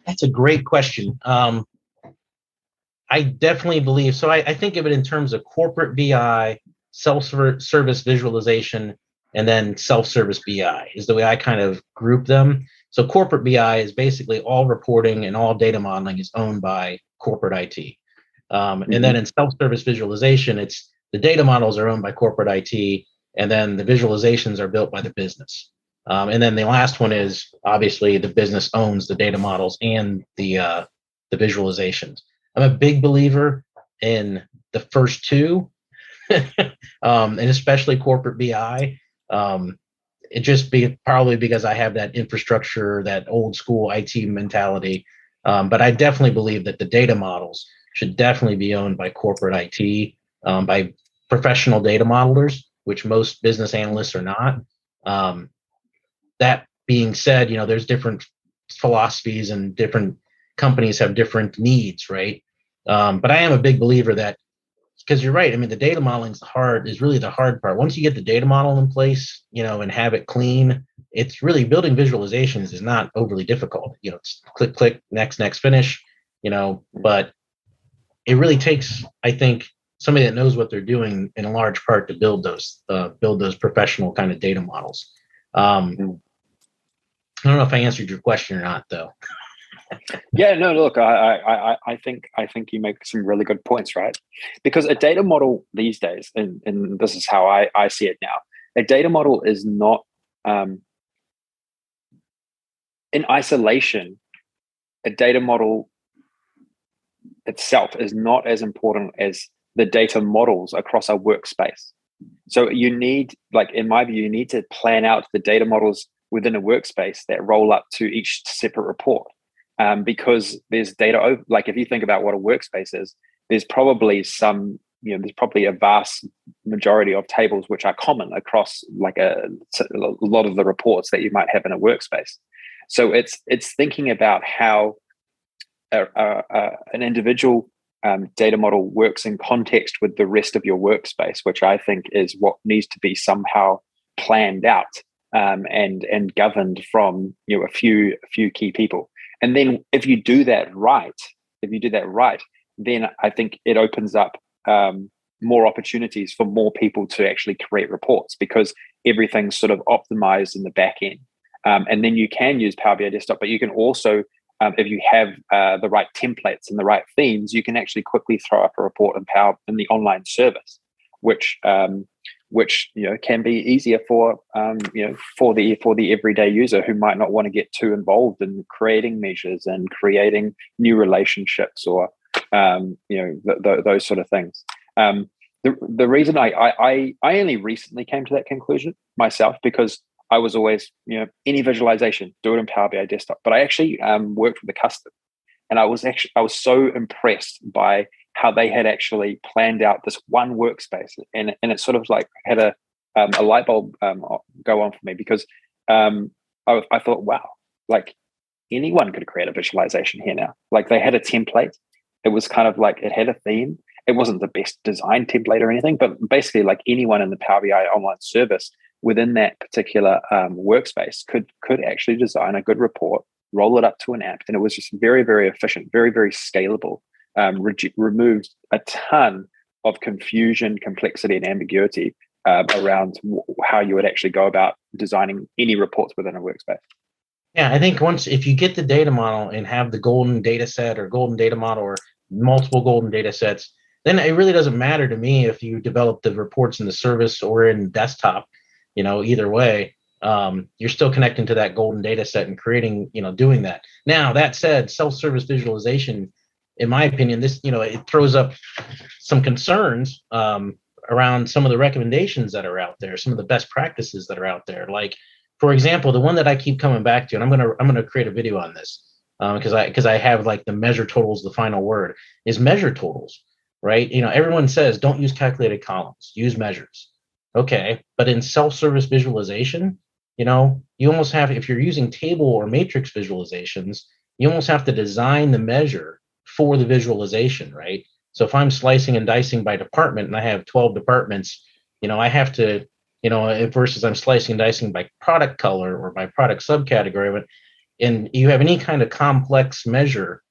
That's a great question. I definitely believe so. I think of it in terms of corporate BI, self-service visualization, and then self-service BI is the way I kind of group them. So corporate BI is basically all reporting and all data modeling is owned by corporate IT. And then in self-service visualization, it's the data models are owned by corporate IT, and then the visualizations are built by the business. And then the last one is obviously the business owns the data models and the visualizations. I'm a big believer in the first two, and especially corporate BI. It just be probably because I have that infrastructure, that old school IT mentality. But I definitely believe that the data models should definitely be owned by corporate IT, by professional data modelers, which most business analysts are not. That being said, there's different philosophies and different companies have different needs, right? But I am a big believer that, because you're right. I mean, the data modeling is really the hard part. Once you get the data model in place, and have it clean, it's really building visualizations is not overly difficult. It's click, next, finish, but it really takes, I think, somebody that knows what they're doing in a large part to build those professional kind of data models. I don't know if I answered your question or not, though. Yeah, no, look, I think you make some really good points, right? Because a data model these days, and this is how I see it now, a data model is not in isolation. A data model itself is not as important as the data models across our workspace. So you need, like, in my view, you need to plan out the data models within a workspace that roll up to each separate report. Because there's data, like if you think about what a workspace is, there's probably a vast majority of tables which are common across like a lot of the reports that you might have in a workspace. So it's thinking about how an individual data model works in context with the rest of your workspace, which I think is what needs to be somehow planned out and governed from a few key people. And then if you do that right, then I think it opens up more opportunities for more people to actually create reports, because everything's sort of optimized in the back end. And then you can use Power BI Desktop, but you can also, if you have the right templates and the right themes, you can actually quickly throw up a report in the online service, which can be easier for the everyday user who might not want to get too involved in creating measures and creating new relationships or those sort of things. The reason I only recently came to that conclusion myself, because I was always any visualization, do it in Power BI Desktop, but I actually worked with a customer, and I was so impressed by how they had actually planned out this one workspace, and it sort of like had a light bulb go on for me, because I thought, wow, like anyone could create a visualization here now. Like they had a template. It was kind of like it had a theme. It wasn't the best design template or anything, but basically like anyone in the Power BI online service within that particular workspace could actually design a good report, roll it up to an app, and it was just very, very efficient, very, very scalable. Removed a ton of confusion, complexity, and ambiguity around how you would actually go about designing any reports within a workspace. Yeah, I think if you get the data model and have the golden data set or golden data model or multiple golden data sets, then it really doesn't matter to me if you develop the reports in the service or in desktop. Either way, you're still connecting to that golden data set and creating, doing that. Now, that said, self-service visualization, in my opinion, this, it throws up some concerns around some of the recommendations that are out there, some of the best practices that are out there. Like, for example, the one that I keep coming back to, and I'm gonna create a video on this because I have like the measure totals, the final word is measure totals, right? Everyone says don't use calculated columns, use measures. Okay, but in self-service visualization, you almost have, if you're using table or matrix visualizations, you almost have to design the measure for the visualization, right? So if I'm slicing and dicing by department and I have 12 departments, I have to, versus I'm slicing and dicing by product color or by product subcategory, and you have any kind of complex measure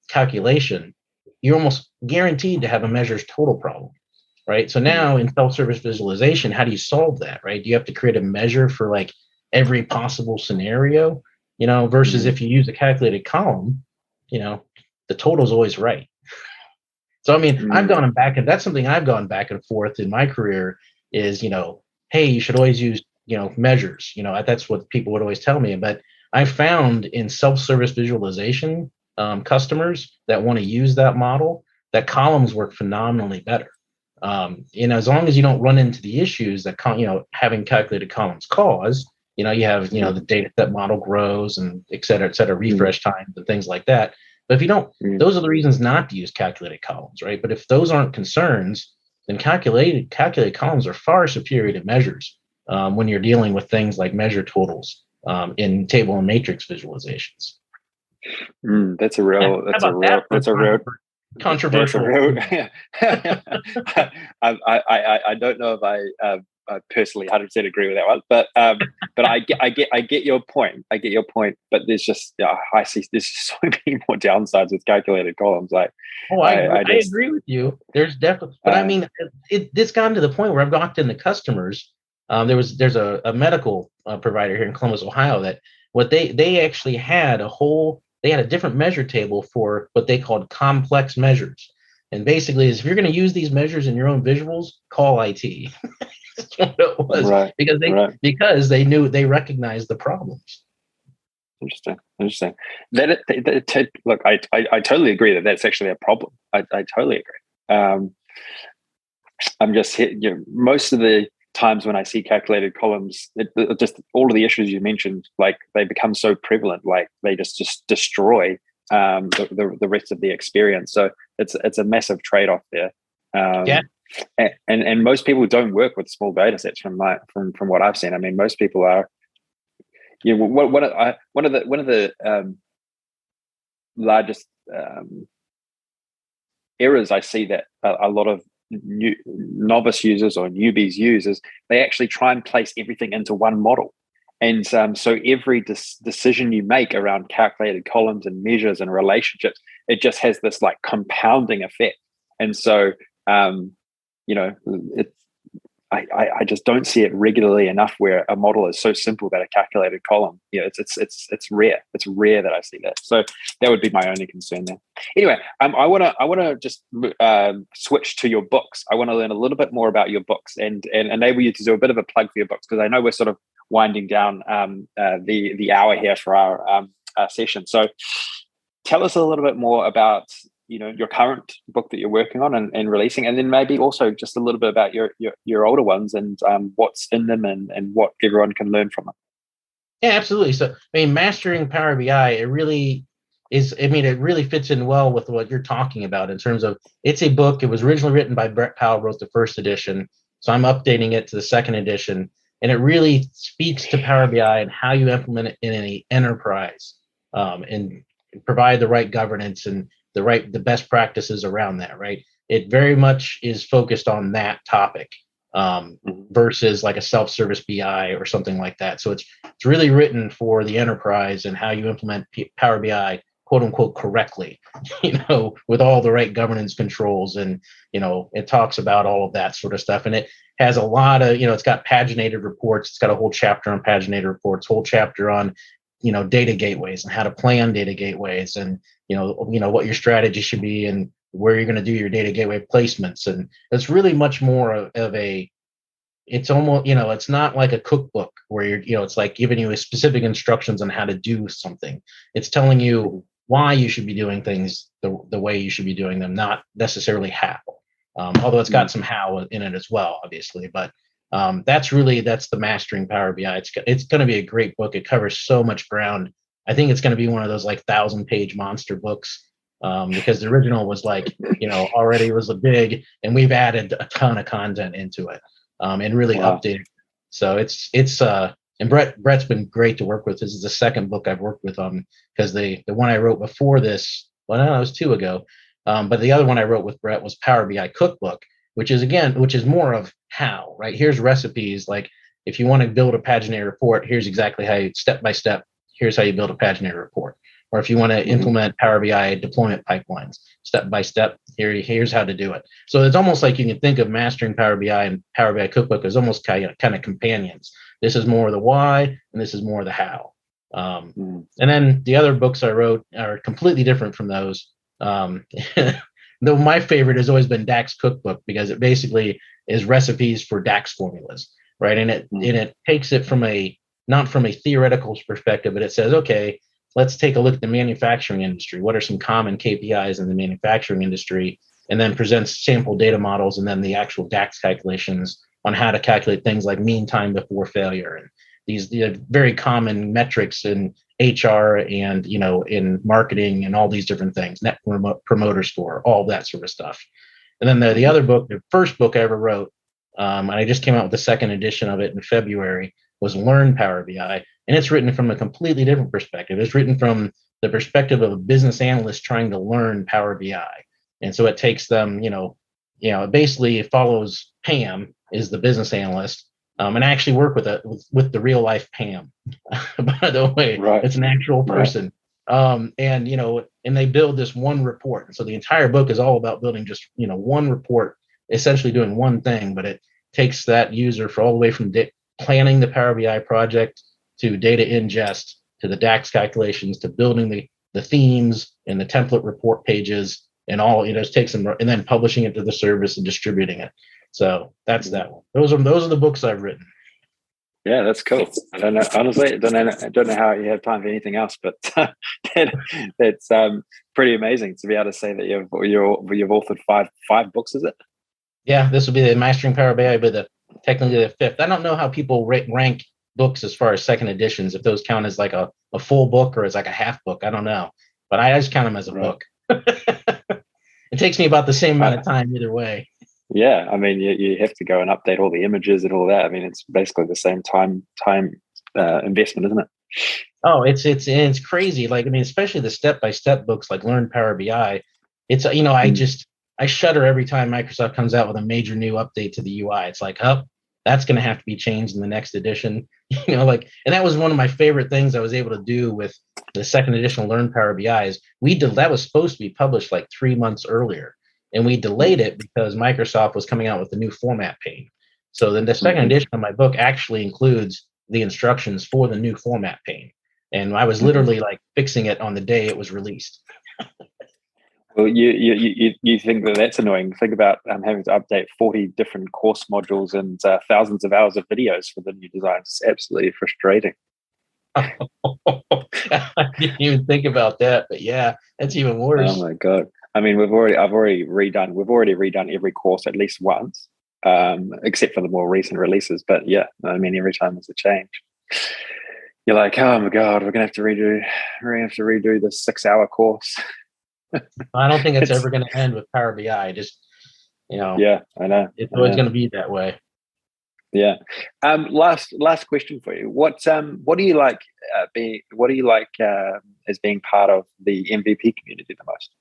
calculation, you're almost guaranteed to have a measures total problem, right? So now in self-service visualization, how do you solve that, right? Do you have to create a measure for like every possible scenario, versus if you use a calculated column, the total is always right. So, I mean, I've gone back, and that's something I've gone back and forth in my career is, hey, you should always use, measures, that's what people would always tell me. But I found in self-service visualization, customers that want to use that model, that columns work phenomenally better. As long as you don't run into the issues that having calculated columns cause, you have the data set model grows and et cetera, refresh times and things like that. But if you don't, those are the reasons not to use calculated columns, right? But if those aren't concerns, then calculated columns are far superior to measures when you're dealing with things like measure totals in table and matrix visualizations. That's a real controversial. I don't know if I personally 100% agree with that one, but I get your point. I get your point, but there's just I see there's so many more downsides with calculated columns. Like, I agree with you. There's definitely, but I mean, it's gotten to the point where I've talked into customers. There's a medical provider here in Columbus, Ohio, that they actually had they had a different measure table for what they called complex measures. And basically is if you're going to use these measures in your own visuals, call IT. That's what it was. Right. Because they recognized the problems. Interesting. Look, I totally agree that that's actually a problem. I totally agree. I'm just most of the times when I see calculated columns, just all of the issues you mentioned, like they become so prevalent, like they just destroy the rest of the experience. So it's a massive trade-off there. And most people don't work with small data sets from what I've seen. I mean, most people are. One of the largest errors I see that a lot of novice users or newbies use is they actually try and place everything into one model. And so every decision you make around calculated columns and measures and relationships, it just has this like compounding effect. And so, I just don't see it regularly enough where a model is so simple that a calculated column, it's rare. It's rare that I see that. So that would be my only concern there. Anyway, I want to just switch to your books. I want to learn a little bit more about your books and enable you to do a bit of a plug for your books, because I know we're sort of winding down the hour here for our session. So tell us a little bit more about your current book that you're working on and releasing, and then maybe also just a little bit about your older ones and what's in them and what everyone can learn from them. Yeah, absolutely. So, mastering Power BI, it really fits in well with what you're talking about in terms of it's a book. It was originally written by Brett Powell, wrote the first edition. So I'm updating it to the second edition. And it really speaks to Power BI and how you implement it in any enterprise and provide the right governance and the best practices around that, right? It very much is focused on that topic versus like a self-service BI or something like that. So it's really written for the enterprise and how you implement Power BI, quote unquote, correctly, with all the right governance controls. And, it talks about all of that sort of stuff. And it has a lot of, it's got paginated reports. It's got a whole chapter on paginated reports, whole chapter on, data gateways and how to plan data gateways and, what your strategy should be and where you're going to do your data gateway placements. And it's really much more of it's almost, it's not like a cookbook where it's like giving you specific instructions on how to do something. It's telling you why you should be doing things the way you should be doing them, not necessarily how. Although it's got some how in it as well, obviously. But that's the Mastering Power BI. It's going to be a great book. It covers so much ground. I think it's going to be one of those like 1,000-page monster books because the original was like, already was a big, and we've added a ton of content into it and really updated. So it's and Brett's been great to work with. This is the second book I've worked with because the one I wrote before this, well, no, it was 2 ago. But the other one I wrote with Brett was Power BI Cookbook, which is more of how, right? Here's recipes. Like if you want to build a paginated report, here's exactly how you step by step. Here's how you build a paginated report. Or if you want to implement Power BI deployment pipelines, step by step, here's how to do it. So it's almost like you can think of Mastering Power BI and Power BI Cookbook as almost kind of companions. This is more of the why, and this is more of the how. And then the other books I wrote are completely different from those. Though my favorite has always been DAX Cookbook because it basically is recipes for DAX formulas, right? And it takes it not from a theoretical perspective, but it says, okay, let's take a look at the manufacturing industry. What are some common KPIs in the manufacturing industry? and then presents sample data models and then the actual DAX calculations on how to calculate things like mean time before failure and these very common metrics in HR and in marketing and all these different things, net promoter score, all that sort of stuff. And then the other book, the first book I ever wrote, and I just came out with the second edition of it in February, was Learn Power BI. And it's written from a completely different perspective. It's written from the perspective of a business analyst trying to learn Power BI. And so it takes them, basically it follows Pam is the business analyst, and I actually work with the real life Pam, by the way. Right. It's an actual person. Right. And they build this one report. And so the entire book is all about building just, one report, essentially doing one thing, but it takes that user for all the way from planning the Power BI project to data ingest, to the DAX calculations, to building the themes and the template report pages and all, it takes them, and then publishing it to the service and distributing it. So that's that one. Those are the books I've written. Yeah, that's cool. I don't know, honestly, I don't know how you have time for anything else, but that's pretty amazing to be able to say that you've authored five books, is it? Yeah, this will be the Mastering Power BI, but technically the fifth. I don't know how people rank books as far as second editions, if those count as like a full book or as like a half book. I don't know, but I just count them as a book. It takes me about the same amount of time either way. Yeah, I mean, you have to go and update all the images and all that. I mean, it's basically the same time investment, isn't it? Oh, it's crazy. Like, I mean, especially the step-by-step books like Learn Power BI. It's I shudder every time Microsoft comes out with a major new update to the UI. It's like, oh, that's going to have to be changed in the next edition. And that was one of my favorite things I was able to do with the second edition of Learn Power BI is that was supposed to be published like 3 months earlier. And we delayed it because Microsoft was coming out with the new format pane. So then the second edition of my book actually includes the instructions for the new format pane. And I was literally like fixing it on the day it was released. Well, you think that's annoying. Think about having to update 40 different course modules and thousands of hours of videos for the new designs. It's absolutely frustrating. I didn't even think about that, but yeah, that's even worse. Oh my God. I mean, we've already redone every course at least once, except for the more recent releases. But yeah, I mean, every time there's a change, you're like, oh my God, we're gonna have to redo the 6-hour course. I don't think it's ever going to end with Power BI. Yeah, I know. It's always going to be that way. Yeah. Last question for you. What do you like as being part of the MVP community the most?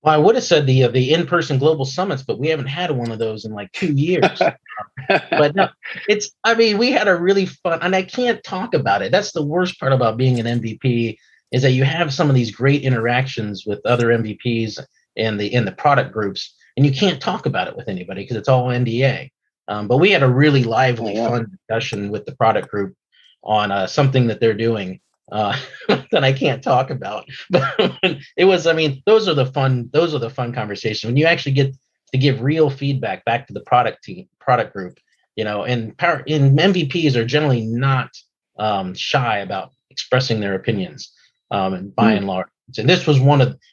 Well, I would have said the in-person global summits, but we haven't had one of those in like 2 years. But no, we had a really fun, and I can't talk about it. That's the worst part about being an MVP is that you have some of these great interactions with other MVPs in the product groups, and you can't talk about it with anybody because it's all NDA. But we had a really lively, fun discussion with the product group on something that they're doing that I can't talk about. But it was, those are the fun conversations when you actually get to give real feedback back to the product group. And MVPs are generally not shy about expressing their opinions. And by and large, and this was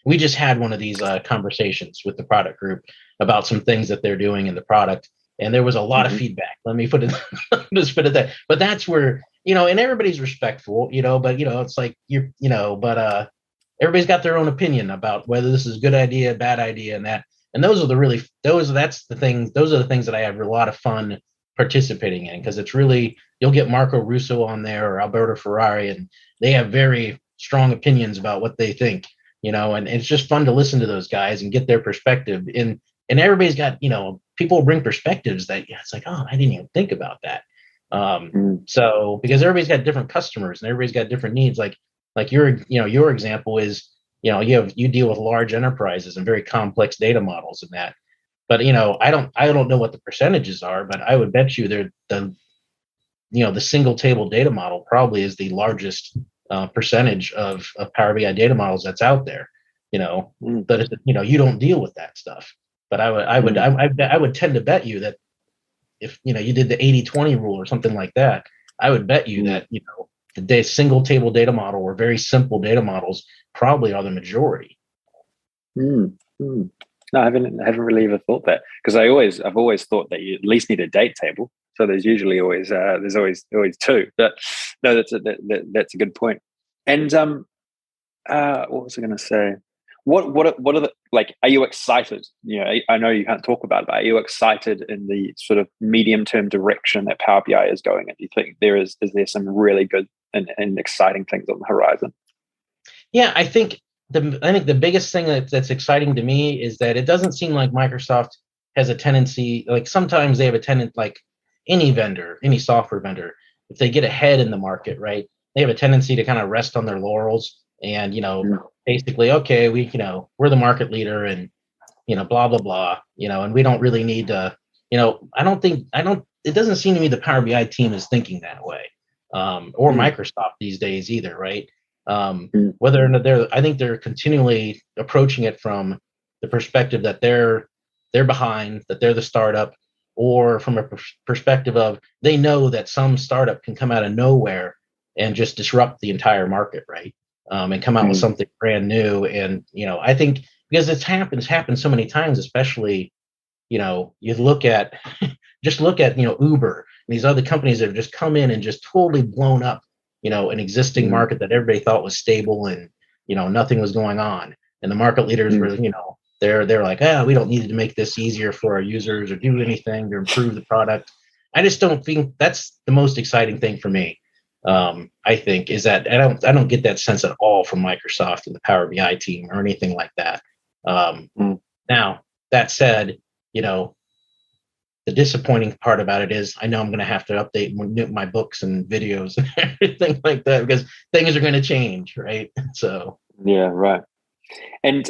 we just had one of these conversations with the product group about some things that they're doing in the product, and there was a lot of feedback. Let me put it, just put it there. But that's where and everybody's respectful, but it's like but everybody's got their own opinion about whether this is a good idea, bad idea, and those are the things that I have a lot of fun participating in because it's really you'll get Marco Russo on there or Alberto Ferrari, and they have very strong opinions about what they think, and it's just fun to listen to those guys and get their perspective. And everybody's got, people bring perspectives that it's like, oh, I didn't even think about that. So because everybody's got different customers and everybody's got different needs. Like your example is, you deal with large enterprises and very complex data models and that. But I don't know what the percentages are, but I would bet you the single table data model probably is the largest percentage of Power BI data models that's out there, but you don't deal with that stuff. But I would tend to bet you that if you did the 80-20 rule or something like that, I would bet you that the single table data model or very simple data models probably are the majority. No, I haven't really ever thought that, because I've always thought that you at least need a date table. So there's usually always always two. But no, that's a good point. And what was I going to say? What are the, like? Are you excited? I know you can't talk about it, but are you excited in the sort of medium term direction that Power BI is going in? Do you think is there some really good and exciting things on the horizon? Yeah, I think the biggest thing that's exciting to me is that it doesn't seem like Microsoft has a tendency, like sometimes they have a tendency, like any vendor, any software vendor, if they get ahead in the market, right, they have a tendency to kind of rest on their laurels and, basically, okay, we're the market leader and, blah, blah, blah, and we don't really need to, it doesn't seem to me the Power BI team is thinking that way, or Microsoft these days either, right? Whether or not I think they're continually approaching it from the perspective that they're behind, that they're the startup, or from a perspective of they know that some startup can come out of nowhere and just disrupt the entire market, right? And come out with something brand new. And I think because it's happened so many times, especially you look at look at Uber and these other companies that have just come in and just totally blown up an existing market that everybody thought was stable and nothing was going on, and the market leaders were they're like, we don't need to make this easier for our users or do anything to improve the product. I just don't think that's the most exciting thing for me. I think is that I don't get that sense at all from Microsoft and the Power BI team or anything like that. Now that said, the disappointing part about it is I know I'm going to have to update my books and videos and everything like that because things are going to change, right? So yeah, right. And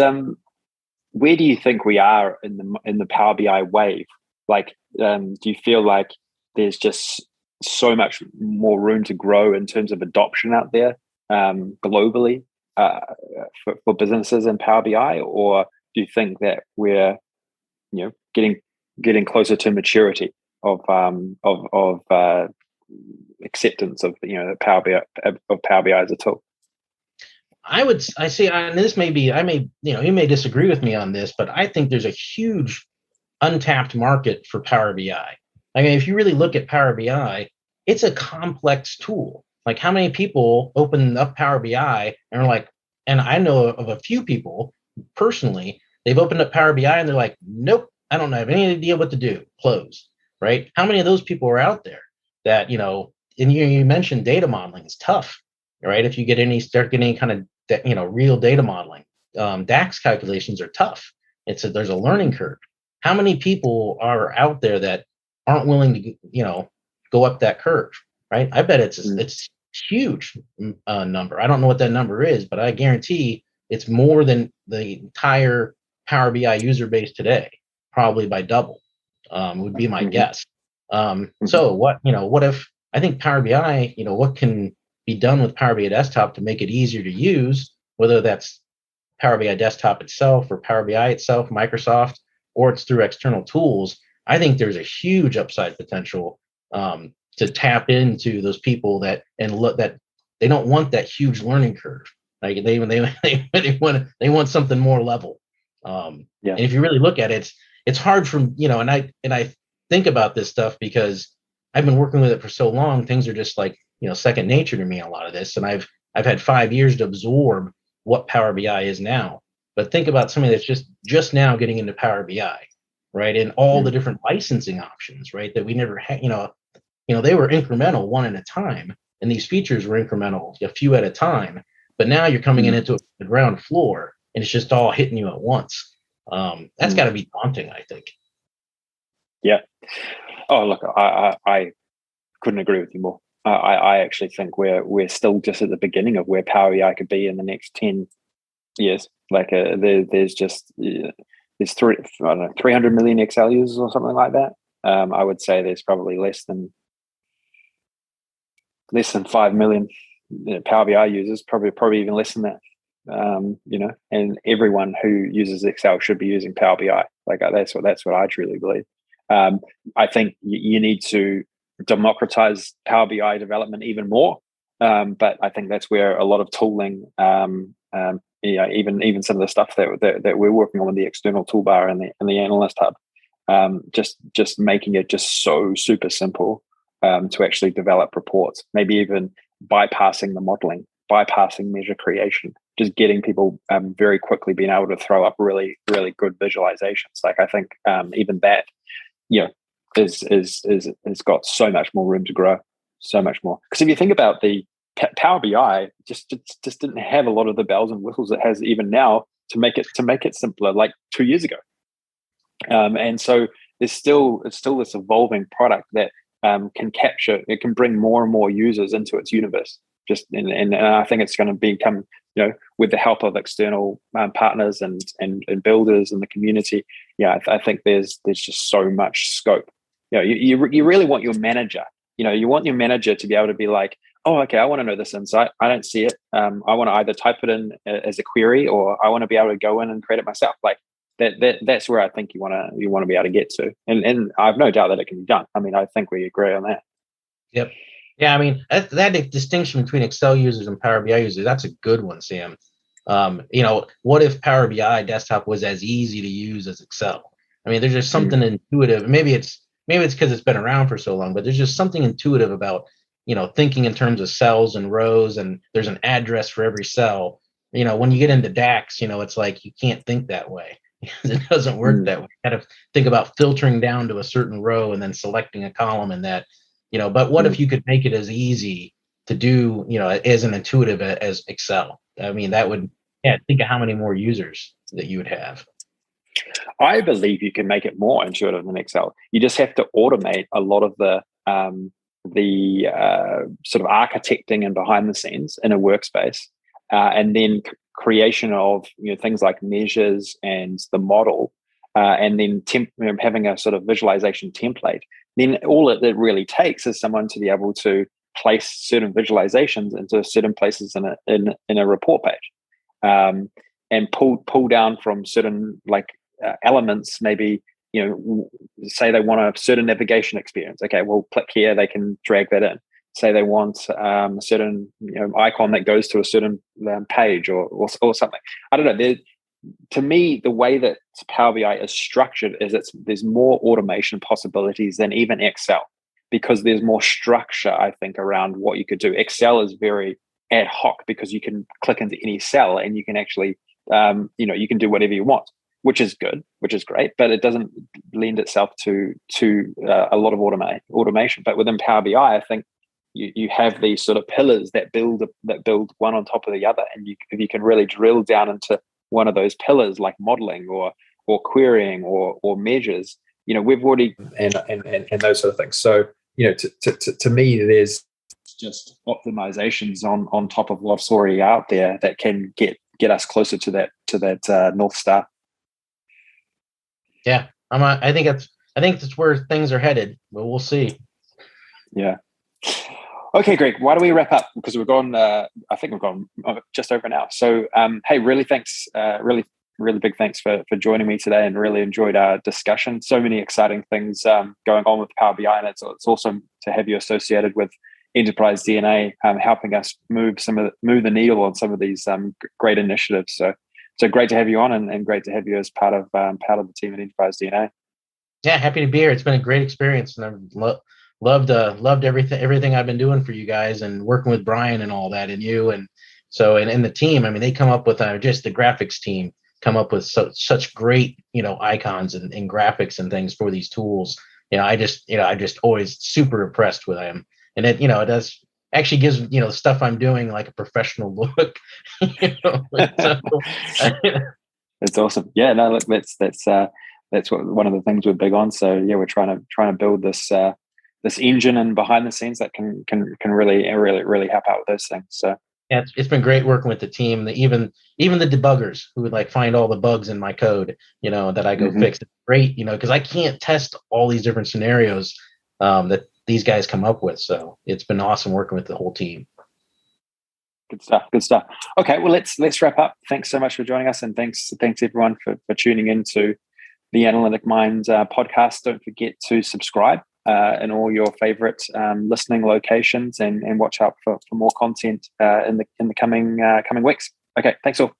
where do you think we are in the Power BI wave? Like, do you feel like there's just so much more room to grow in terms of adoption out there globally for businesses in Power BI, or do you think that we're getting closer to maturity of acceptance of Power BI as a tool? I say, and this may be, you may disagree with me on this, but I think there's a huge untapped market for Power BI. I mean, if you really look at Power BI, it's a complex tool. Like, how many people open up Power BI and are like, and I know of a few people personally, they've opened up Power BI and they're like, nope, I don't have any idea what to do. Close, right? How many of those people are out there that, and you mentioned data modeling is tough, right? If you start getting any kind of, real data modeling, DAX calculations are tough. There's a learning curve. How many people are out there that aren't willing to, go up that curve, right? I bet it's huge number. I don't know what that number is, but I guarantee it's more than the entire Power BI user base today, probably by double, would be my guess. So what if I think Power BI, what can be done with Power BI Desktop to make it easier to use, whether that's Power BI Desktop itself or Power BI itself, Microsoft, or it's through external tools. I think there's a huge upside potential to tap into those people that they don't want that huge learning curve. Like they want something more level. And if you really look at it, it's hard from and I think about this stuff because I've been working with it for so long. Things are just like second nature to me. A lot of this, and I've had 5 years to absorb what Power BI is now. But think about somebody that's just now getting into Power BI, right? And all the different licensing options, right? That we never had. They were incremental one at a time, and these features were incremental, a few at a time. But now you're coming into the ground floor, and it's just all hitting you at once. That's got to be daunting, I think. Yeah. Oh, look, I couldn't agree with you more. I actually think we're still just at the beginning of where Power BI could be in the next 10 years. Like there's 300 million Excel users or something like that. I would say there's probably less than 5 million Power BI users, probably even less than that. And everyone who uses Excel should be using Power BI. Like that's what I truly believe. I think you need to democratize Power BI development even more. But I think that's where a lot of tooling even some of the stuff that we're working on with the external toolbar and the analyst hub, just making it just so super simple to actually develop reports, maybe even bypassing the modeling, bypassing measure creation, just getting people very quickly being able to throw up really, really good visualizations. Like I think even that, is got so much more room to grow, so much more. Because if you think about the Power BI, just didn't have a lot of the bells and whistles it has even now to make it simpler, like 2 years ago. And so it's still this evolving product that it can bring more and more users into its universe. And I think it's going to become, with the help of external partners and builders in the community. I think there's just so much scope. You really want your manager. You want your manager to be able to be like, oh, okay, I want to know this insight. I don't see it. I want to either type it in as a query, or I want to be able to go in and create it myself. Like that's where I think you want to be able to get to. And I have no doubt that it can be done. I mean, I think we agree on that. Yep. Yeah, I mean, that distinction between Excel users and Power BI users, that's a good one, Sam. What if Power BI desktop was as easy to use as Excel? I mean, there's just something intuitive. Maybe it's because it's been around for so long, but there's just something intuitive about, thinking in terms of cells and rows, and there's an address for every cell. When you get into DAX, it's like you can't think that way. It doesn't work that way. You got to think about filtering down to a certain row and then selecting a column in that. But what if you could make it as easy to do, as an intuitive as Excel? I mean, that would, think of how many more users that you would have. I believe you can make it more intuitive than Excel. You just have to automate a lot of the sort of architecting and behind the scenes in a workspace, and then creation of things like measures and the model, and then having a sort of visualization template. Then all it really takes is someone to be able to place certain visualizations into certain places in a report page, and pull down from certain elements. Maybe say they want a certain navigation experience. Okay, well, click here, they can drag that in. Say they want a certain icon that goes to a certain page or something. I don't know. To me, the way that Power BI is structured is there's more automation possibilities than even Excel, because there's more structure, I think, around what you could do. Excel is very ad hoc because you can click into any cell and you can actually, you can do whatever you want, which is good, which is great, but it doesn't lend itself to a lot of automation. But within Power BI, I think you have these sort of pillars that build one on top of the other, and if you can really drill down into one of those pillars, like modeling or querying or measures, we've already and those sort of things. So to me, there's just optimizations on top of what's already out there that can get us closer to that North Star. Yeah, I think that's where things are headed, but we'll see. Yeah. Okay, Greg, why don't we wrap up? Because we've gone, I think we've gone just over an hour. So, hey, really thanks, really big thanks for joining me today, and really enjoyed our discussion. So many exciting things going on with Power BI, and it's awesome to have you associated with Enterprise DNA, helping us move the needle on some of these great initiatives. So great to have you on, and great to have you as part of the team at Enterprise DNA. Yeah, happy to be here. It's been a great experience, and I've loved everything I've been doing for you guys, and working with Brian and all that, and you, and so and the team. I mean, they come up with just the graphics team come up with such great icons and graphics and things for these tools. I just always super impressed with them, and it does actually gives stuff I'm doing like a professional look. So, it's awesome. Yeah, no, look, that's what one of the things we're big on. So yeah, we're trying to build this engine and behind the scenes that can really help out with those things. So yeah, it's been great working with the team. Even the debuggers who would find all the bugs in my code, that I go fix. It's great, because I can't test all these different scenarios that these guys come up with. So it's been awesome working with the whole team. Good stuff. Okay, well let's wrap up. Thanks so much for joining us, and thanks everyone for tuning into the Analytic Mind podcast. Don't forget to subscribe in all your favorite listening locations, and watch out for more content in the coming weeks. Okay, thanks all.